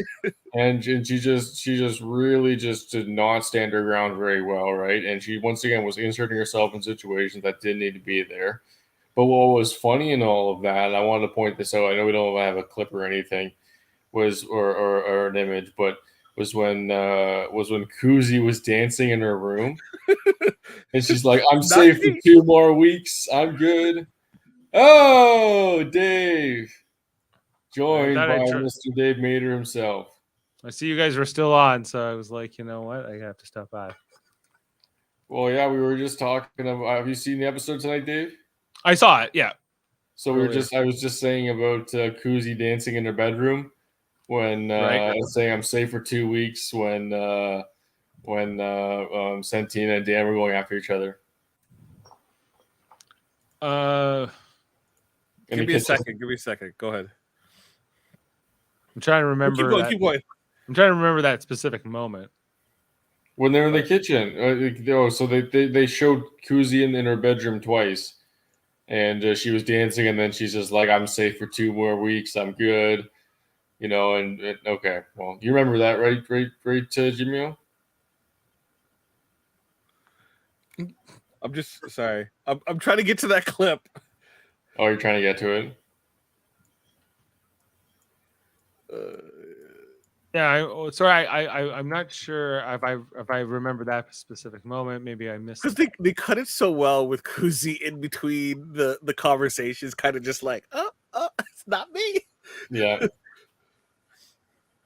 and she just really just did not stand her ground very well, right? And she once again was inserting herself in situations that didn't need to be there. But what was funny in all of that, and I wanted to point this out, I know we don't have a clip or anything, was or an image, but was when Kuzi was dancing in her room, and she's like, "I'm Not safe for me. 2 more weeks. I'm good." Oh, Dave, I joined thought by Mr. Dave Mater himself. I see you guys were still on, so I was like, you know what, I have to stop by. Well, yeah, we were just talking about. Have you seen the episode tonight, Dave? I saw it. Yeah. So I was just saying about Kuzi dancing in her bedroom when Right. saying I'm safe for 2 weeks when Santina and Dan were going after each other. Give me a second. Give me a second. Go ahead. I'm trying to remember. Keep going. Keep going. I'm trying to remember that specific moment. When they're in the kitchen. So they showed Kuzi in her bedroom twice, and she was dancing, and then she's just like, "I'm safe for 2 more weeks. I'm good." Okay. Well, you remember that, right, Jaemeel? I'm just sorry. I'm trying to get to that clip. Oh, you're trying to get to it? Yeah, sorry. I'm not sure if I remember that specific moment. Maybe I missed because they cut it so well with Kuzi in between the conversations, kind of just like, oh, it's not me. Yeah.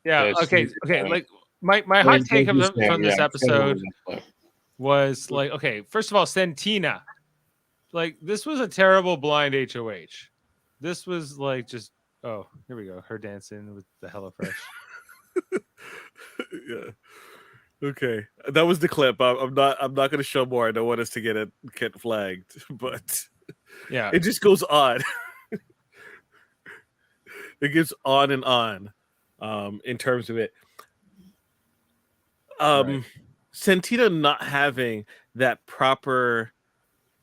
Yeah. Okay. Like my hot take from this episode was like, okay, first of all, Santina, like this was a terrible blind HOH. This was like just Oh, here we go. Her dancing with the HelloFresh. Yeah. Okay, that was the clip. I'm not going to show more. I don't want us to get flagged, but yeah, it just goes on. It gets on and on, in terms of it. Right. Santita not having that proper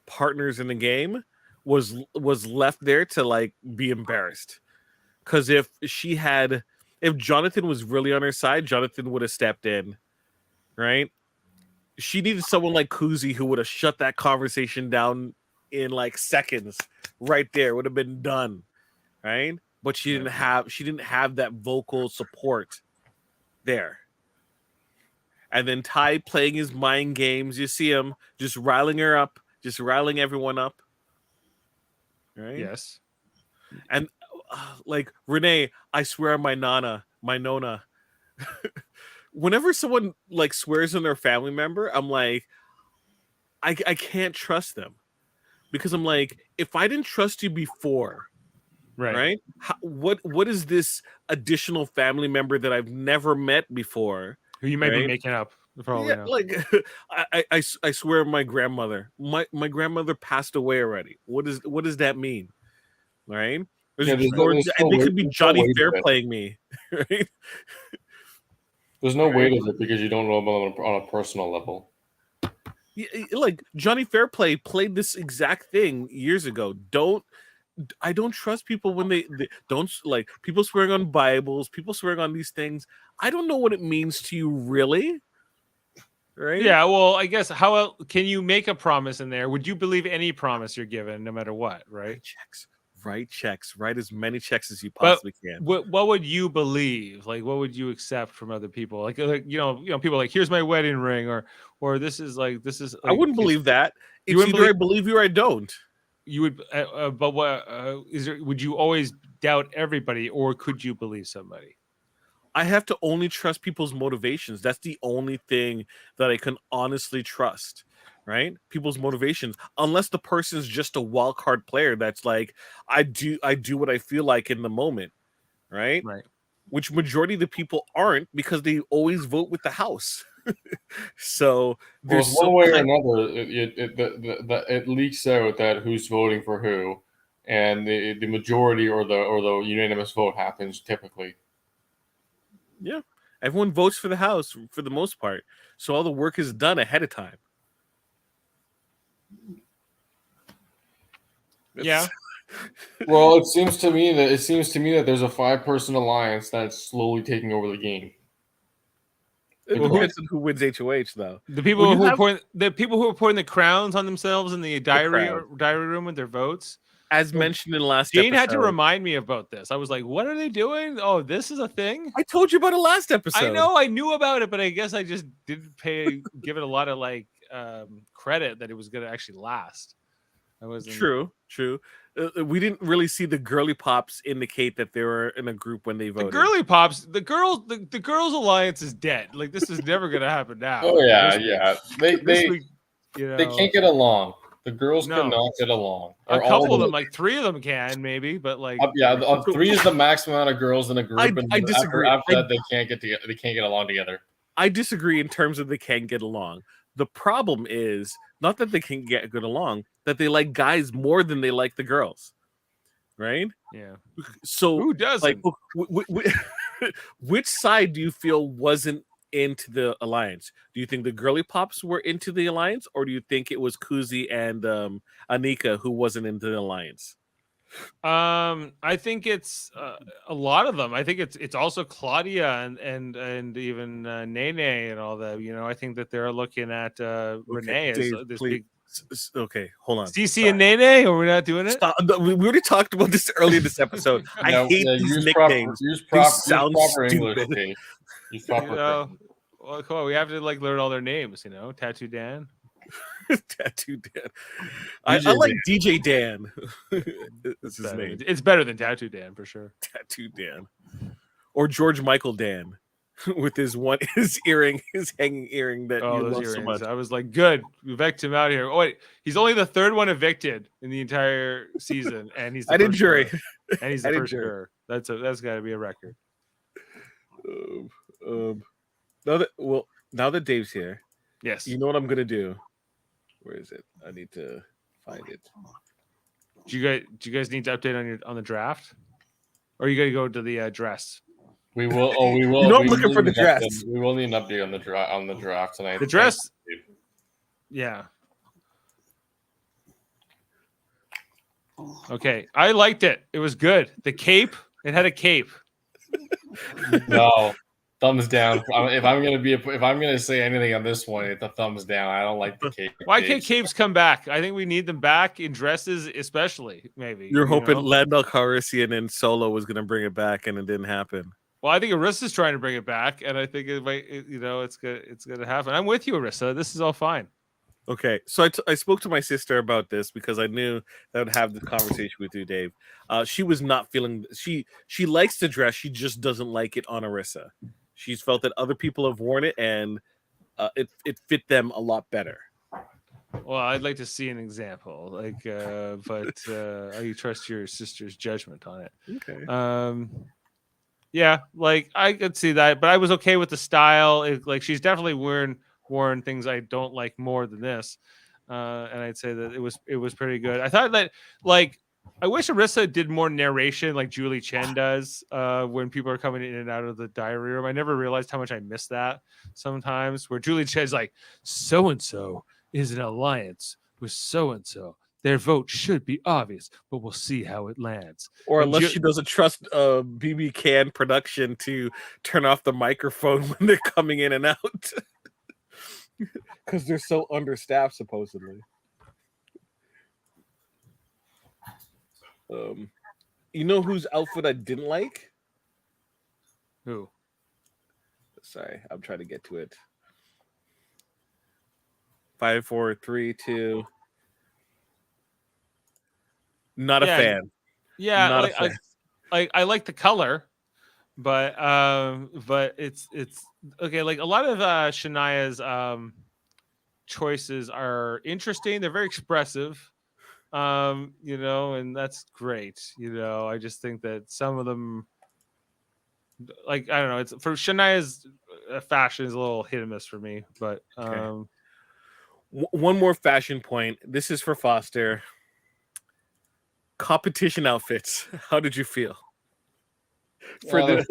partners in the game was left there to like be embarrassed. Because if Jonathan was really on her side, Jonathan would have stepped in, right? She needed someone like Kuzi who would have shut that conversation down in like seconds, right there. Would have been done, right? But she didn't have that vocal support there. And then Ty playing his mind games. You see him just riling her up, just riling everyone up, right? Yes. And like Renee, I swear on my Nona. Whenever someone like swears on their family member, I'm like, I can't trust them, because I'm like, if I didn't trust you before, right? What is this additional family member that I've never met before? Who you might be making up? Probably know. Like I swear on my grandmother. My grandmother passed away already. What does that mean? Right? And they could be Johnny Fair playing me, right? There's no weight of it because you don't know about them on a personal level. Yeah, like Johnny Fairplay played this exact thing years ago. I don't trust people when they don't, like, people swearing on Bibles, people swearing on these things. I don't know what it means to you, really. Right? Yeah, well, I guess how else can you make a promise in there? Would you believe any promise you're given, no matter what, right? Write checks. Write as many checks as you possibly can. What would you believe? Like, what would you accept from other people? Like you know, people like, here's my wedding ring, or this is. Like, I wouldn't believe that. It's either I believe you or I don't. You would, but what is there? Would you always doubt everybody, or could you believe somebody? I have to only trust people's motivations. That's the only thing that I can honestly trust, right? People's motivations, unless the person's just a wild card player that's like, I do what I feel like in the moment, right? Right. Which majority of the people aren't, because they always vote with the house. So there's one way or another, it leaks out that who's voting for who, and the majority or the unanimous vote happens typically. Yeah, everyone votes for the house for the most part, so all the work is done ahead of time. Yeah. Well, it seems to me that there's a 5-person alliance that's slowly taking over the game. It depends on who wins HOH, though. The people who are pouring the crowns on themselves in the diary room with their votes. As mentioned in the last Jane episode. had to remind me about this. I was like, what are they doing? Oh, this is a thing? I told you about it last episode. I know, I knew about it, but I guess I just didn't give it a lot of credit that it was going to actually last. I wasn't... True. We didn't really see the girly pops indicate that they were in a group when they voted. The girly pops, the girls alliance is dead. Like, this is never going to happen now. Oh yeah. They can't get along. The girls cannot get along. A couple of them, like 3 of them can maybe, but like 3 is the max amount of girls in a group. I disagree. After that, they can't get together. They can't get along together. I disagree in terms of they can't get along. The problem is not that they can't get good along, that they like guys more than they like the girls, right? Yeah. So who doesn't? Like, which side do you feel wasn't into the alliance? Do you think the girly pops were into the alliance, or do you think it was Kuzi and Anika who wasn't into the alliance? I think it's a lot of them. I think it's also Claudia and even Nene and all that. You know, I think that they're looking at Renee as this big. Okay, hold on. CC and Nene, or we're not doing it? Stop. We already talked about this earlier in this episode. I hate these nicknames. These sound stupid. Well, come on, we have to learn all their names. You know, Tattoo Dan. Tattoo Dan. I like DJ Dan. That's his name. It's better than Tattoo Dan for sure. Tattoo Dan. Or George Michael Dan. with his his hanging earring that you those love so earrings. much. I was like, good, evict him out of here. Oh wait, he's only the third one evicted in the entire season, and he's the I did first jury. juror. And he's the first juror. That's got to be a record. Now that Dave's here, Yes. you know what I'm gonna do? Where is it? I need to find it. Do you guys need to update on the draft, or you got to go to the dress? We will. Oh, we will. You know I'm we looking will for the need an update- dress. We will need an update on the draft tonight. The dress. Yeah. Okay, I liked it. It was good. The cape. It had a cape. No, thumbs down. If I'm gonna say anything on this one, it's a thumbs down. I don't like the cape. Why can't capes come back? I think we need them back in dresses, especially. Maybe You're hoping know? Landau Calrissian and Solo was gonna bring it back, and it didn't happen. Well, I think Arissa's trying to bring it back, and I think it might. It's gonna happen. I'm with you, Arissa. This is all fine. Okay, so I spoke to my sister about this because I knew that I would have this conversation with you, Dave. She was not feeling. She likes to dress. She just doesn't like it on Arissa. She's felt that other people have worn it and it fit them a lot better. Well, I'd like to see an example, but I trust your sister's judgment on it. Okay. Yeah, like I could see that, but I was okay with the style. She's definitely worn things I don't like more than this, and I'd say that it was pretty good. I thought that I wish Arissa did more narration like Julie Chen does when people are coming in and out of the diary room. I never realized how much I miss that sometimes, where Julie Chen's like, so and so is an alliance with so and so. Their vote should be obvious, but we'll see how it lands. Or unless she doesn't trust BBCAN production to turn off the microphone when they're coming in and out. Because they're so understaffed, supposedly. You know whose outfit I didn't like? Who? Sorry, I'm trying to get to it. 5, 4, 3, 2. Not a fan. Yeah, not a fan. I like the color, but it's okay. Like a lot of Shania's choices are interesting. They're very expressive, and that's great. I just think that some of them, I don't know. It's for Shania's fashion is a little hit and miss for me, but Okay. One more fashion point. This is for Foster. Competition outfits. How did you feel? For the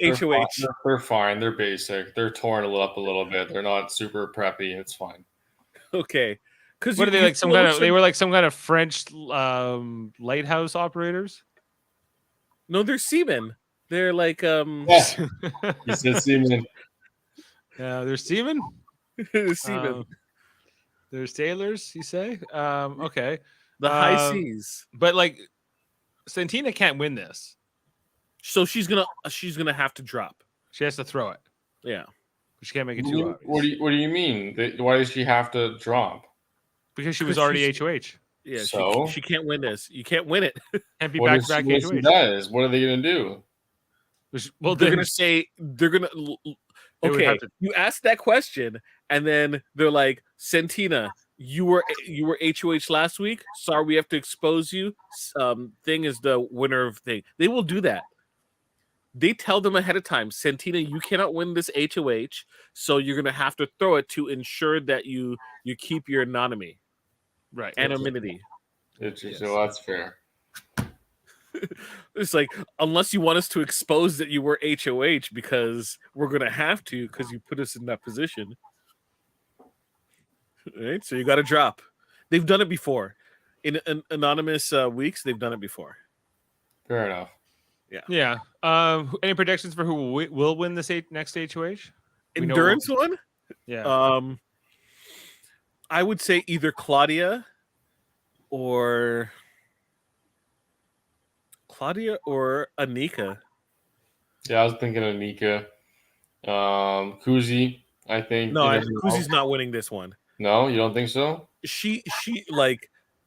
HOH. They're fine. They're basic. They're torn up a little bit. They're not super preppy. It's fine. Okay. Because what are they like? They were like some kind of French lighthouse operators. No, they're seamen. They're like He said seamen. Yeah, they're seamen. Seamen. They're sailors. You say? Okay. The high seas. But Santina can't win this. So she's gonna have to drop. She has to throw it. Yeah. She can't make it too obvious. What do you mean? Why does she have to drop? Because she was already HOH. Yeah, so she can't win this. You can't win it. Can't be back to back HOH. What are they gonna do? Well, they're gonna say okay. You asked that question, and then they're like, Santina, you were HOH last week. Sorry, we have to expose you. Thing is the winner of thing. They will do that. They tell them ahead of time, Santina, you cannot win this HOH, so you're gonna have to throw it to ensure that you keep your anonymity. Right. Anonymity. So that's fair. It's like, unless you want us to expose that you were HOH, because we're gonna have to, because you put us in that position. Right, so you got to drop. They've done it before in anonymous weeks. They've done it before. Fair enough. Yeah. Any predictions for who will win this next HOH? Endurance one? Yeah. I would say either Claudia or Anika. Yeah, I was thinking Anika. Kuzi, I think. No, Kuzi's not winning this one. No, you don't think so?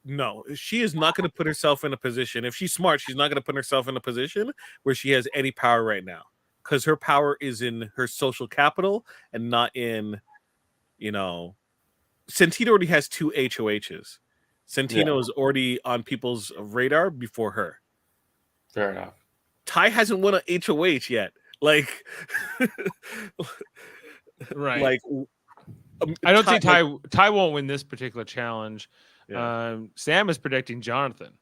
No, she is not going to put herself in a position. If she's smart, she's not going to put herself in a position where she has any power right now. because her power is in her social capital and not in, Santino already has 2 HOHs. Santino is already on people's radar before her. Fair enough. Ty hasn't won an HOH yet. Like, right. Like, I don't think Ty won't win this particular challenge. Yeah. Sam is predicting Jonathan.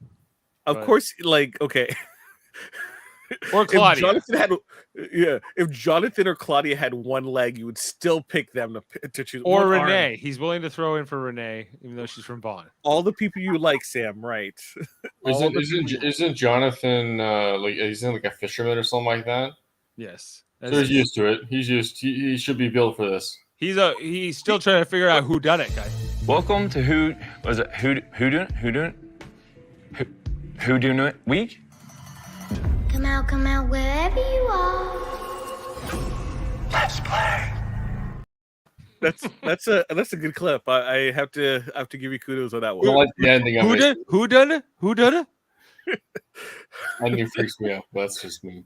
Of course, okay. Or Claudia. If Jonathan or Claudia had one leg, you would still pick them to choose. Or Renee. Arm. He's willing to throw in for Renee, even though she's from Vaughn. All the people you like, Sam, right? Isn't Jonathan isn't like a fisherman or something like that? Yes. So he's used to it. He should be built for this. He's still trying to figure out who done it, guys. Welcome to Who Doing It Week. Come out wherever you are. Let's play. That's a good clip. I have to give you kudos on that one. I like the ending of it. Who done it? Ending freaks me out. That's just me.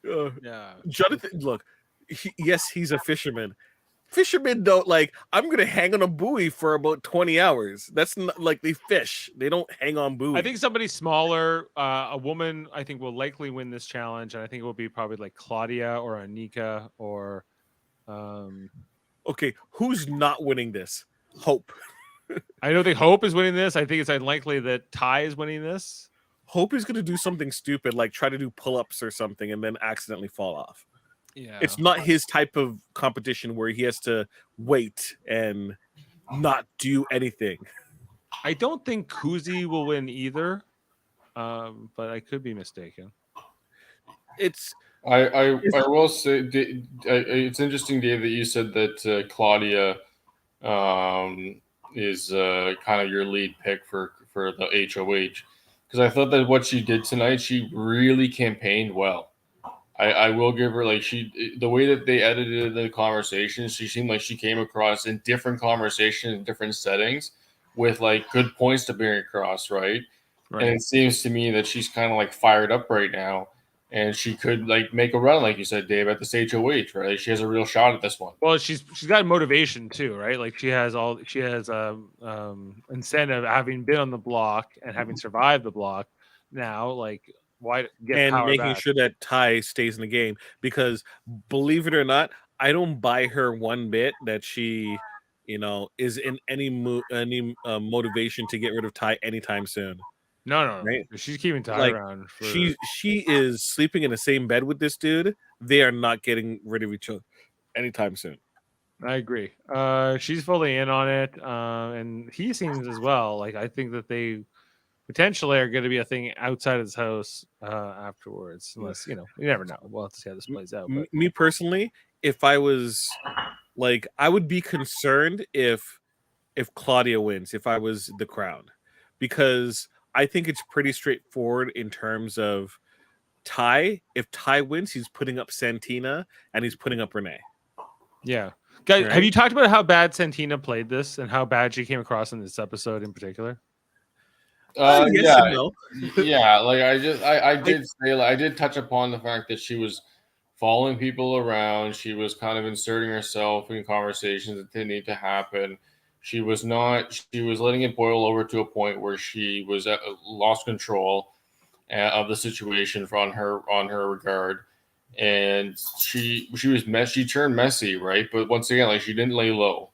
Yeah. Jonathan, look, yes, he's a fisherman. Fishermen don't I'm gonna hang on a buoy for about 20 hours. That's not they fish. They don't hang on buoys. I think somebody smaller, a woman, I think will likely win this challenge, and I think it will be probably like Claudia or Anika or. Okay, who's not winning this? Hope. I don't think Hope is winning this. I think it's unlikely that Ty is winning this. Hope is gonna do something stupid, like try to do pull-ups or something, and then accidentally fall off. Yeah, it's not his type of competition where he has to wait and not do anything. I don't think Kuzi will win either, but I could be mistaken. I will say it's interesting, Dave, that you said that Claudia is kind of your lead pick for the HOH, because I thought that what she did tonight, she really campaigned well. I will give her the way that they edited the conversations, she seemed like she came across in different conversations in different settings with good points to bring across, right? And it seems to me that she's kind of fired up right now, and she could make a run, like you said, Dave, at this HOH, right? She has a real shot at this one. Well, she's got motivation too, right? She has incentive having been on the block and having survived the block. Now, why get and power making back? Sure that Ty stays in the game, because believe it or not, I don't buy her one bit that she, is in any motivation to get rid of Ty anytime soon. No. Right? She's keeping Ty around. She is sleeping in the same bed with this dude. They are not getting rid of each other anytime soon. I agree. She's fully in on it, and he seems as well. I think that they potentially are going to be a thing outside of this house afterwards, unless you never know. We'll have to see how this plays out. But. Me personally, if I was I would be concerned if Claudia wins, if I was the crown, because I think it's pretty straightforward in terms of Ty. If Ty wins, he's putting up Santina and he's putting up Renee. Yeah. Guys, right? Have you talked about how bad Santina played this and how bad she came across in this episode in particular? I did say, I did touch upon the fact that she was following people around. She was kind of inserting herself in conversations that didn't need to happen. She was letting it boil over to a point where she was lost control of the situation on her regard, and she turned messy, right? But once again, she didn't lay low.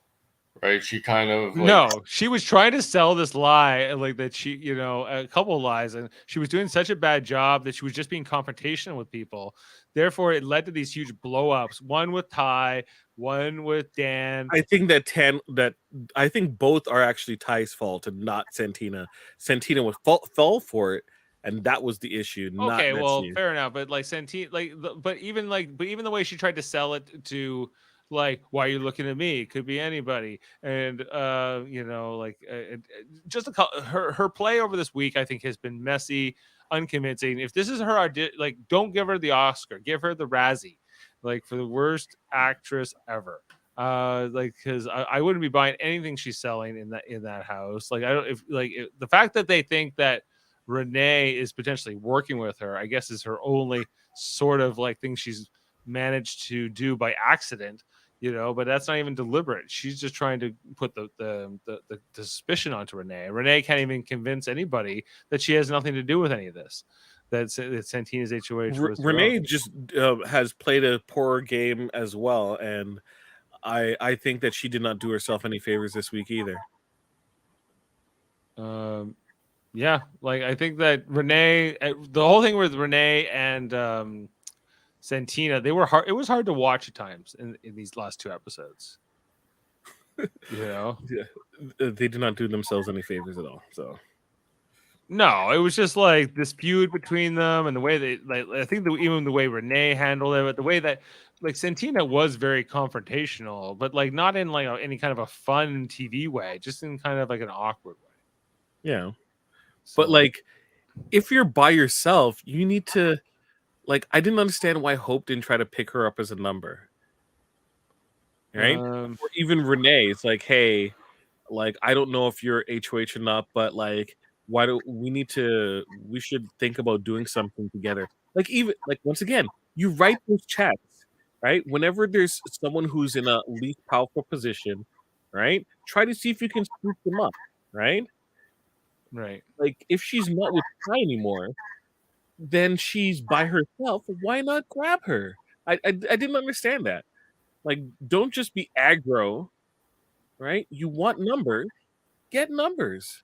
Right, she kind of she was trying to sell this lie, that she, a couple of lies, and she was doing such a bad job that she was just being confrontational with people. Therefore, it led to these huge blow-ups. One with Ty, one with Dan. I think I think both are actually Ty's fault and not Santina. Santina fell for it, and that was the issue. Okay, well, fair enough, but Santina, but even the way she tried to sell it to. Why are you looking at me? It could be anybody. And, just her play over this week, I think, has been messy, unconvincing. If this is her idea, don't give her the Oscar, give her the Razzie, for the worst actress ever. Because I wouldn't be buying anything she's selling in that house. The fact that they think that Renee is potentially working with her, I guess, is her only sort of like things she's managed to do by accident, but that's not even deliberate. She's just trying to put the suspicion onto Renee. Renee can't even convince anybody that she has nothing to do with any of this. That Santina's HOH was Renee just has played a poor game as well, and I think that she did not do herself any favors this week either. Yeah, like I think that Renee, the whole thing with Renee and Santina, they were hard. It was hard to watch at times in these last 2 episodes. Yeah, they did not do themselves any favors at all. So no, it was just like this feud between them, and the way they like. I think even the way Renee handled it, but the way that like Santina was very confrontational, but like not in like any kind of a fun TV way, just in kind of like an awkward way. Yeah, So, but like if you're by yourself, you need to like. I didn't understand why Hope didn't try to pick her up as a number, right? Or even Renee, it's like, hey, like I don't know if you're HOH or not, but like. Why do we should think about doing something together? Like even like once again, you write those chats, right? Whenever there's someone who's in a least powerful position, right? Try to see if you can scoop them up, right? right. Like if she's not with Ty anymore, then she's by herself. Why not grab her? I didn't understand that. Like, don't just be aggro, right? You want numbers, get numbers.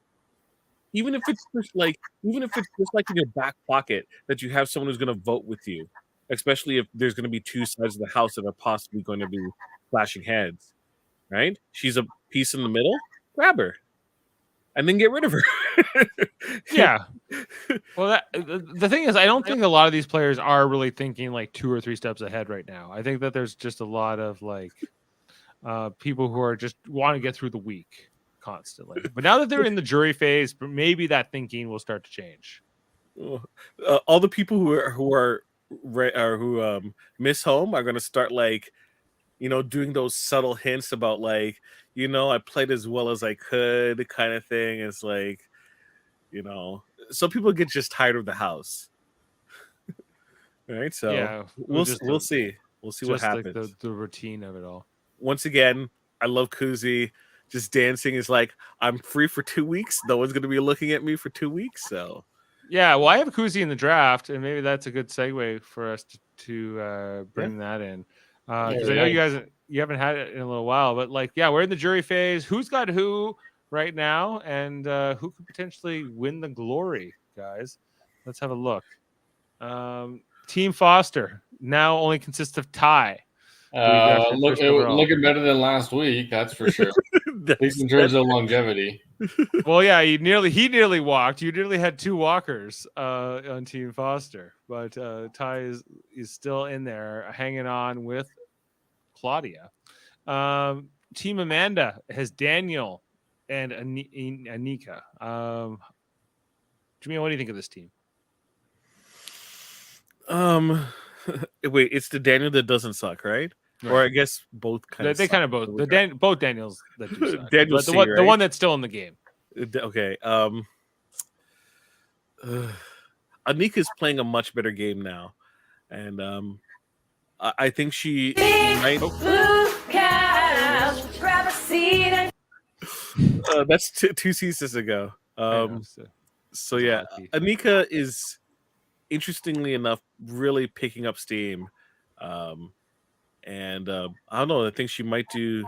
Even if it's just like in your back pocket that you have someone who's going to vote with you, especially if there's going to be 2 sides of the house that are possibly going to be clashing heads, right? She's a piece in the middle, grab her, and then get rid of her. Yeah. Well, the thing is, I don't think a lot of these players are really thinking like 2 or 3 steps ahead right now. I think that there's just a lot of like people who are just want to get through the week constantly. But now that they're in the jury phase, maybe that thinking will start to change. All the people who miss home are going to start like, doing those subtle hints about like, I played as well as I could kind of thing. It's like, some people get just tired of the house. Right? So yeah, we'll see. We'll see what happens. Like the routine of it all. Once again, I love Kuzi. Just dancing is like, I'm free for 2 weeks. No one's going to be looking at me for 2 weeks. So, yeah, well, I have Kuzi in the draft, and maybe that's a good segue for us to bring that in. Because I know you haven't had it in a little while, but like, yeah, we're in the jury phase. Who's got who right now, and who could potentially win the glory, guys? Let's have a look. Team Foster now only consists of Ty. Looking better than last week, that's for sure. At least in terms of longevity. Well, yeah, he nearly walked. You nearly had 2 walkers on Team Foster, but Ty is still in there, hanging on with Claudia. Team Amanda has Daniel and Anika. Jaemeel, what do you think of this team? Wait, it's the Daniel that doesn't suck, right? Or I guess both kind of. They kind of both. Both Daniels that do suck. Daniel but C, the one that's still in the game. Okay. Anika's playing a much better game now, and I think she might. Grab a seat. That's 2 seasons ago. So yeah, Anika is, interestingly enough, really picking up steam. And I don't know. I think she might do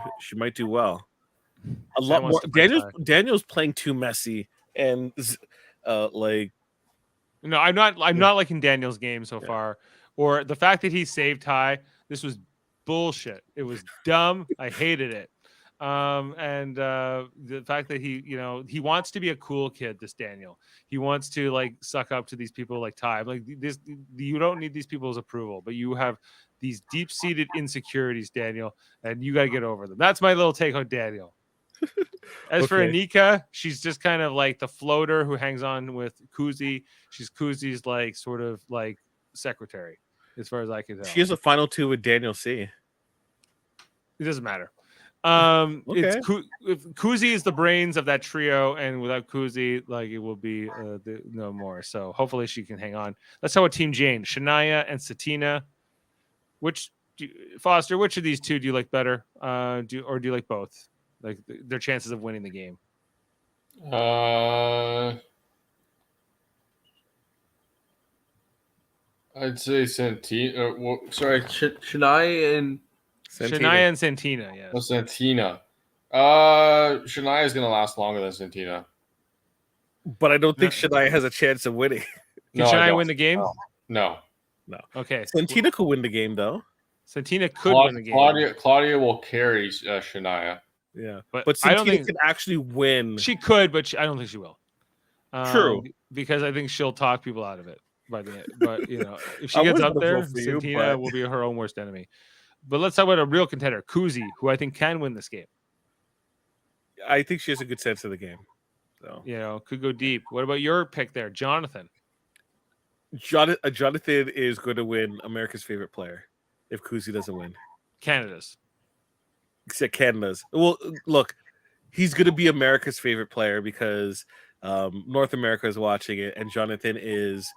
well. A lot more. Daniel's playing too messy, and like. No, I'm not liking Daniel's game so far, or the fact that he saved Ty. This was bullshit. It was dumb. I hated it. And the fact that he wants to be a cool kid. This Daniel, he wants to like suck up to these people like Ty. Like this, you don't need these people's approval, but you have these deep-seated insecurities, Daniel, and you got to get over them. That's my little take on Daniel. As for Anika, she's just kind of like the floater who hangs on with Kuzi. She's Kuzi's like sort of like secretary, as far as I can tell. She has a final 2 with Daniel C. It doesn't matter. It's Okay. if Kuzi is the brains of that trio, and without Kuzi, like it will be no more. So hopefully she can hang on. Let's talk about Team Jane, Shania and Satina. Foster, which of these two do you like better? Do you like both? Like their chances of winning the game? I'd say Santina. Sorry, Shania and Shania and Santina, yes. Santina. Shania is gonna last longer than Santina. But I don't think Shania has a chance of winning. Can Shania win the game? No. Okay. Santina could win the game though. Santina could win the game. Claudia will carry Shania. Yeah, but Santina I don't think can actually win. She could, but I don't think she will. True, because I think she'll talk people out of it by the end. But if she gets up there, Santina will be her own worst enemy. But let's talk about a real contender, Kuzi, who I think can win this game. I think she has a good sense of the game. So could go deep. What about your pick there, Jonathan? Jonathan is going to win America's favorite player if Kuzi doesn't win. Canada's. Except Canada's. Well, look, he's going to be America's favorite player because North America is watching it, and Jonathan is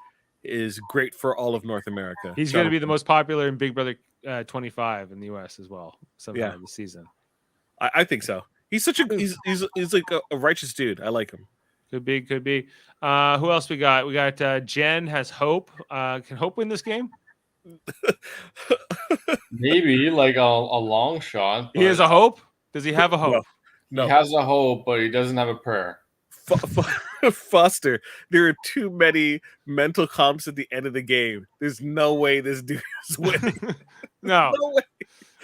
great for all of North America. He's going to be the most popular in Big Brother 25 in the U.S. as well. Sometime this season. I think so. He's such a he's like a righteous dude. I like him. Could be. Who else we got? We got Jen has Hope. Can Hope win this game? Maybe like a long shot. He has a hope. Does he have a hope? No. He has a hope, but he doesn't have a prayer. Foster, there are too many mental comps at the end of the game. There's no way this dude is winning. No way.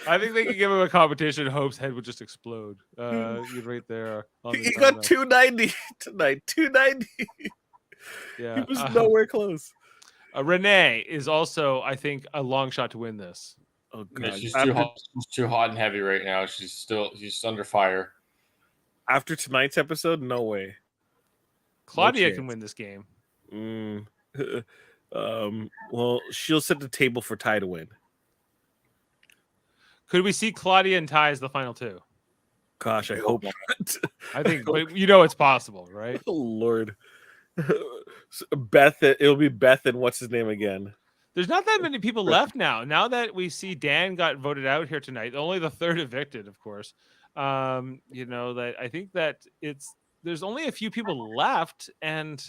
I think they could give him a competition. Hope's head would just explode. Right there. He got 290 tonight. 290. Yeah, he was nowhere close. Renee is also, I think, a long shot to win this. Oh god, she's too hot and heavy right now. She's under fire. After tonight's episode, no way. Claudia can win this game. Well, she'll set the table for Ty to win. Could we see Claudia and Ty as the final two? Gosh, I hope not. I think, but it's possible, right? Oh Lord, Beth. It'll be Beth and what's his name again? There's not that many people left now. Now that we see Dan got voted out here tonight, only the third evicted, of course. That I think that there's only a few people left, and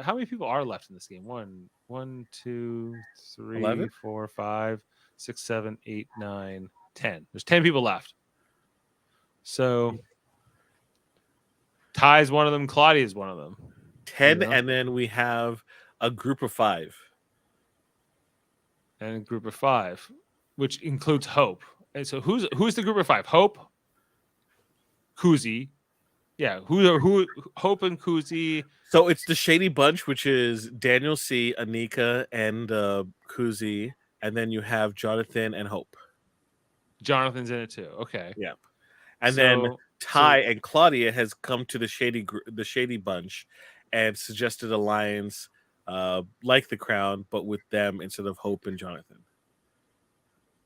how many people are left in this game? 1, 2, 3, 11? 4, 5, 6, 7, 8, 9, 10. There's 10 people left. So Ty's one of them. Claudia is one of them. 10, and then we have a group of 5. And a group of 5, which includes Hope. And so who's the group of 5? Hope, Kuzi. Yeah, who Hope and Kuzi. So it's the Shady Bunch, which is Daniel C, Anika, and Kuzi, and then you have Jonathan and Hope. Jonathan's in it too. Okay. Yeah. And then Ty and Claudia has come to the Shady Bunch and suggested alliance like the Crown, but with them instead of Hope and Jonathan.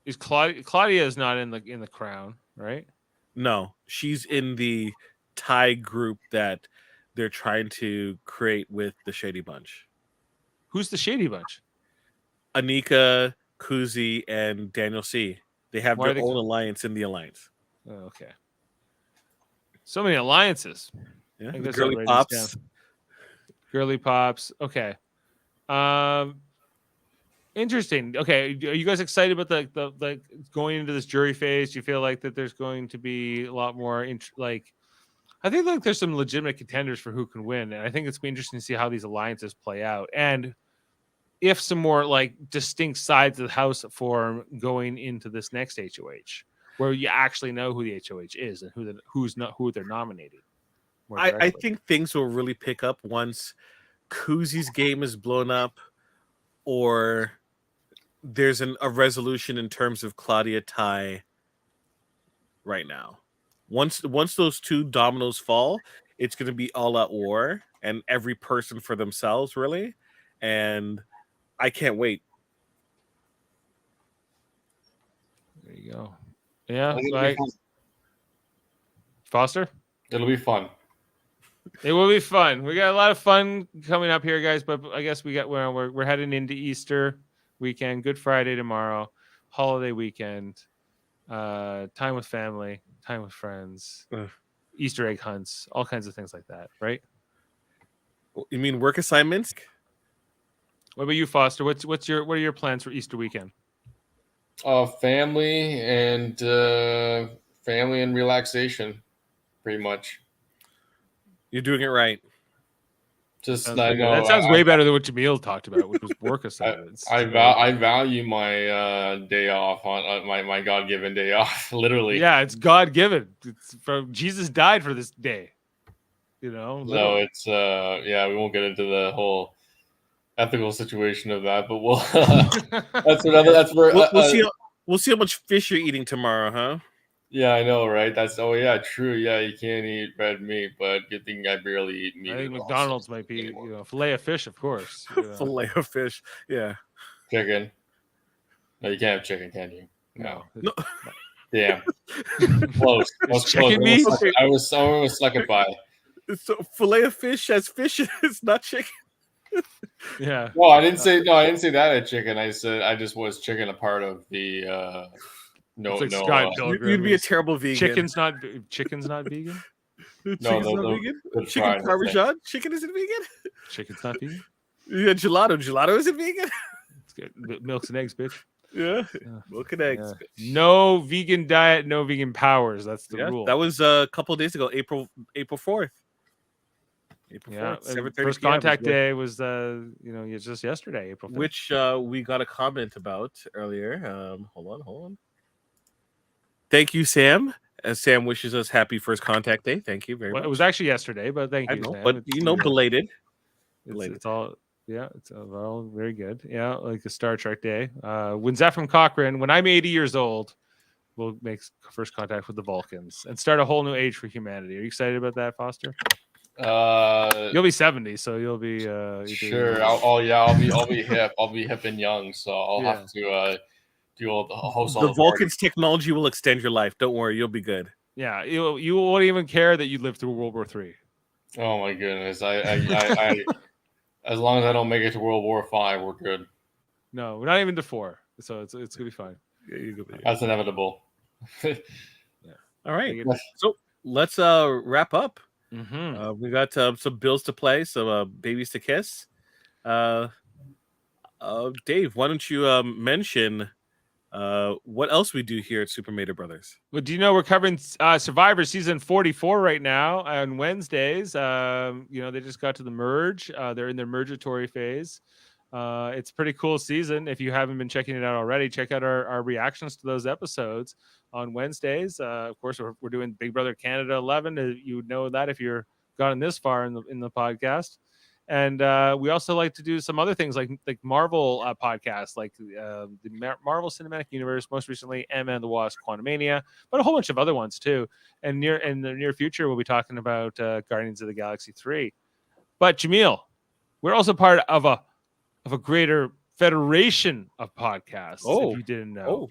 Is Claudia is not in the Crown, right? No, she's in the Ty group that they're trying to create with the Shady Bunch. Who's the Shady Bunch? Anika, Kuzi, and Daniel C. They have their own alliance in the alliance. Oh, okay. So many alliances. Yeah, the Girly Pops. Girly Pops. Okay. Interesting. Okay, are you guys excited about the going into this jury phase? Do you feel like that there's going to be a lot more I think like there's some legitimate contenders for who can win, and I think it's going to be interesting to see how these alliances play out, and if some more like distinct sides of the house form going into this next HOH, where you actually know who the HOH is and who they're nominating. I think things will really pick up once Kuzi's game is blown up, or there's a resolution in terms of Claudia Ty right now. Once those two dominoes fall, it's going to be all out war and every person for themselves, really. And I can't wait. There you go. Yeah, Foster? It'll be fun. It will be fun. We got a lot of fun coming up here, guys. But I guess we're heading into Easter weekend, Good Friday tomorrow, holiday weekend, time with family, time with friends, Easter egg hunts, all kinds of things like that, right? You mean work assignments? What about you, Foster? What are your plans for Easter weekend? Family and relaxation, pretty much. You're doing it right. Just I know that sounds way better than what Jaemeel talked about, which was work assignments. I value my day off on my God-given day off. Literally, yeah, it's God-given. It's from Jesus died for this day. You know, so it's we won't get into the whole ethical situation of that, but we'll we'll see how much fish you're eating tomorrow, huh? Yeah, I know, right? True. Yeah, you can't eat red meat, but good thing I barely eat meat. I think McDonald's might be, fillet of fish, of course. Fillet of fish, yeah. Chicken. No, you can't have chicken, can you? No. Damn. Close. Chicken meat? I was stuck it by. So fillet of fish as fish is not chicken. Yeah. No, I didn't say that at chicken. I said I just was chicken a part of the you'd be a terrible vegan. Chicken's not vegan? Chicken's not vegan? Chicken parmesan? Chicken isn't vegan? Chicken's not vegan? Yeah, gelato. Gelato isn't vegan? It's good. Milks and eggs, bitch. Yeah. Milk and eggs. Yeah. No vegan diet, no vegan powers. That's the rule. That was a couple of days ago, April 4th. April 4th. First contact day was just yesterday, April 5th. Which we got a comment about earlier. Hold on. Thank you, Sam. Sam wishes us happy first contact day. Thank you very much. It was actually yesterday, but thank you, Sam. But belated. It's all it's all very good. Yeah, like a Star Trek day. When Zephram Cochrane, when I'm 80 years old, we'll make first contact with the Vulcans and start a whole new age for humanity. Are you excited about that, Foster? You'll be 70, so you'll be sure. I'll be hip. I'll be hip and young, so I'll have to the Vulcan's technology will extend your life. Don't worry, you'll be good. Yeah, you won't even care that you lived through World War III. Oh my goodness! I as long as I don't make it to World War V, we're good. No, we're not even to 4, so it's gonna be fine. That's inevitable. All right, so let's wrap up. Mm-hmm. We got some bills to play, some babies to kiss. Dave, why don't you mention what else we do here at Super Mater Brothers? Well, do you know we're covering Survivor season 44 right now on Wednesdays? They just got to the merge. They're in their mergatory phase. It's a pretty cool season. If you haven't been checking it out already, check out our reactions to those episodes on Wednesdays. Of course, we're doing Big Brother Canada 11. You would know that if you're gotten this far in the podcast. And we also like to do some other things like Marvel podcasts, like the Marvel Cinematic Universe, most recently Ant-Man the Wasp: Quantumania, but a whole bunch of other ones too. And in the near future, we'll be talking about Guardians of the Galaxy 3. But Jaemeel, we're also part of a greater federation of podcasts. If you didn't know,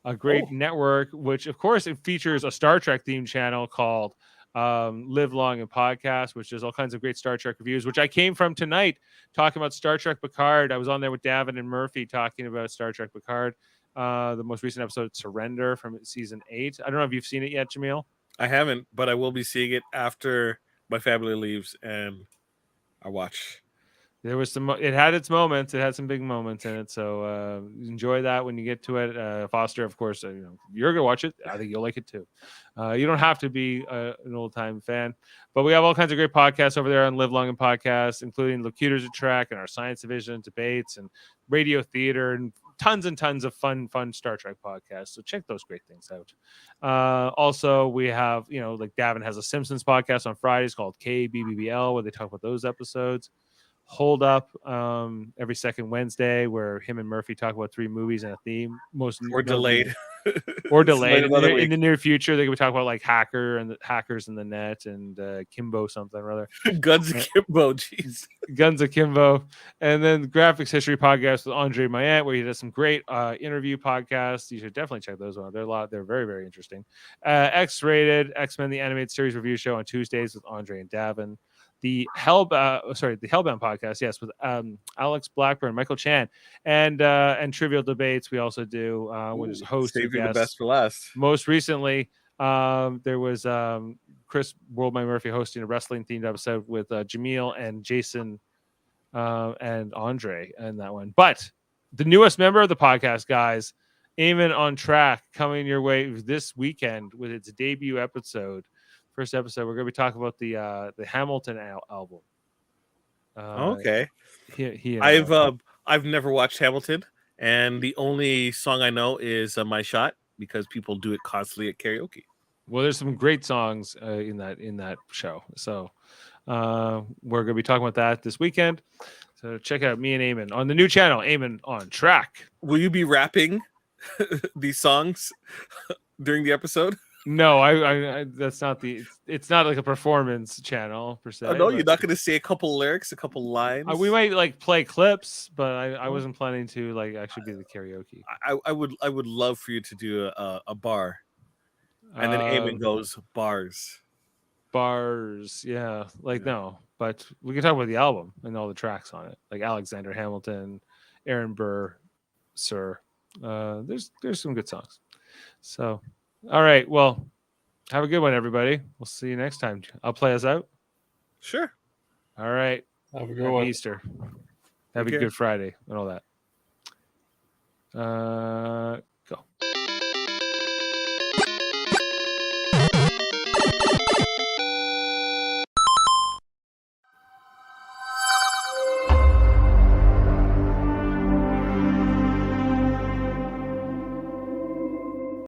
a great network, which of course it features a Star Trek themed channel called Live Long and Podcast, which is all kinds of great Star Trek reviews, which I came from tonight talking about Star Trek Picard. I was on there with Davan and Murphy talking about Star Trek Picard, the most recent episode, Surrender, from season 8. I don't know if you've seen it yet, Jaemeel. I haven't, but I will be seeing it after my family leaves and I watch. There was it had its moments. It had some big moments in it. So enjoy that when you get to it. Foster, of course, you're going to watch it. I think you'll like it too. You don't have to be an old time fan, but we have all kinds of great podcasts over there on Live Long and Podcast, including Locutors of Trek and our Science Division debates and radio theater and tons of fun Star Trek podcasts. So check those great things out. Also, we have, like Davan has a Simpsons podcast on Fridays called KBBL, where they talk about those episodes. Hold Up every second Wednesday, where him and Murphy talk about 3 movies and a theme. Or delayed. Or It's delayed. another In week. the near future, they could talk about like hackers in the net and Kimbo something or other. Guns Akimbo, jeez. Guns Akimbo, and then the Graphics History Podcast with Andre Mayant, where he does some great interview podcasts. You should definitely check those out. They're very, very interesting. X-Rated X-Men the Animated Series Review Show on Tuesdays with Andre and Davan. The Hellbound podcast, yes, with Alex Blackburn, Michael Chan, and Trivial Debates. We also do when there's hosts and Saving the guests. best for last. Most recently, there was Chris Worldby Murphy hosting a wrestling themed episode with Jaemeel and Jason and Andre in that one. But the newest member of the podcast, guys, Eamon on Track, coming your way this weekend with its debut episode. First episode, we're going to be talking about the Hamilton album. Okay. He and, I've never watched Hamilton, and the only song I know is "My Shot" because people do it constantly at karaoke. Well, there's some great songs in that show. So we're going to be talking about that this weekend. So check out me and Eamon on the new channel, Eamon on Track. Will you be rapping these songs during the episode? No, I that's not it's not like a performance channel per se. Oh, no, you're not going to say a couple lyrics, a couple lines. We might like play clips, but I wasn't planning to like actually be the karaoke. I would love for you to do a bar, and then Eamon goes bars. Bars, yeah, like no, but we can talk about the album and all the tracks on it, like Alexander Hamilton, Aaron Burr, Sir. There's some good songs. So, all right, well, have a good one, everybody. We'll see you next time. I'll play us out. Sure. All right. Have a good one. Easter. Have a good Friday and all that. Go.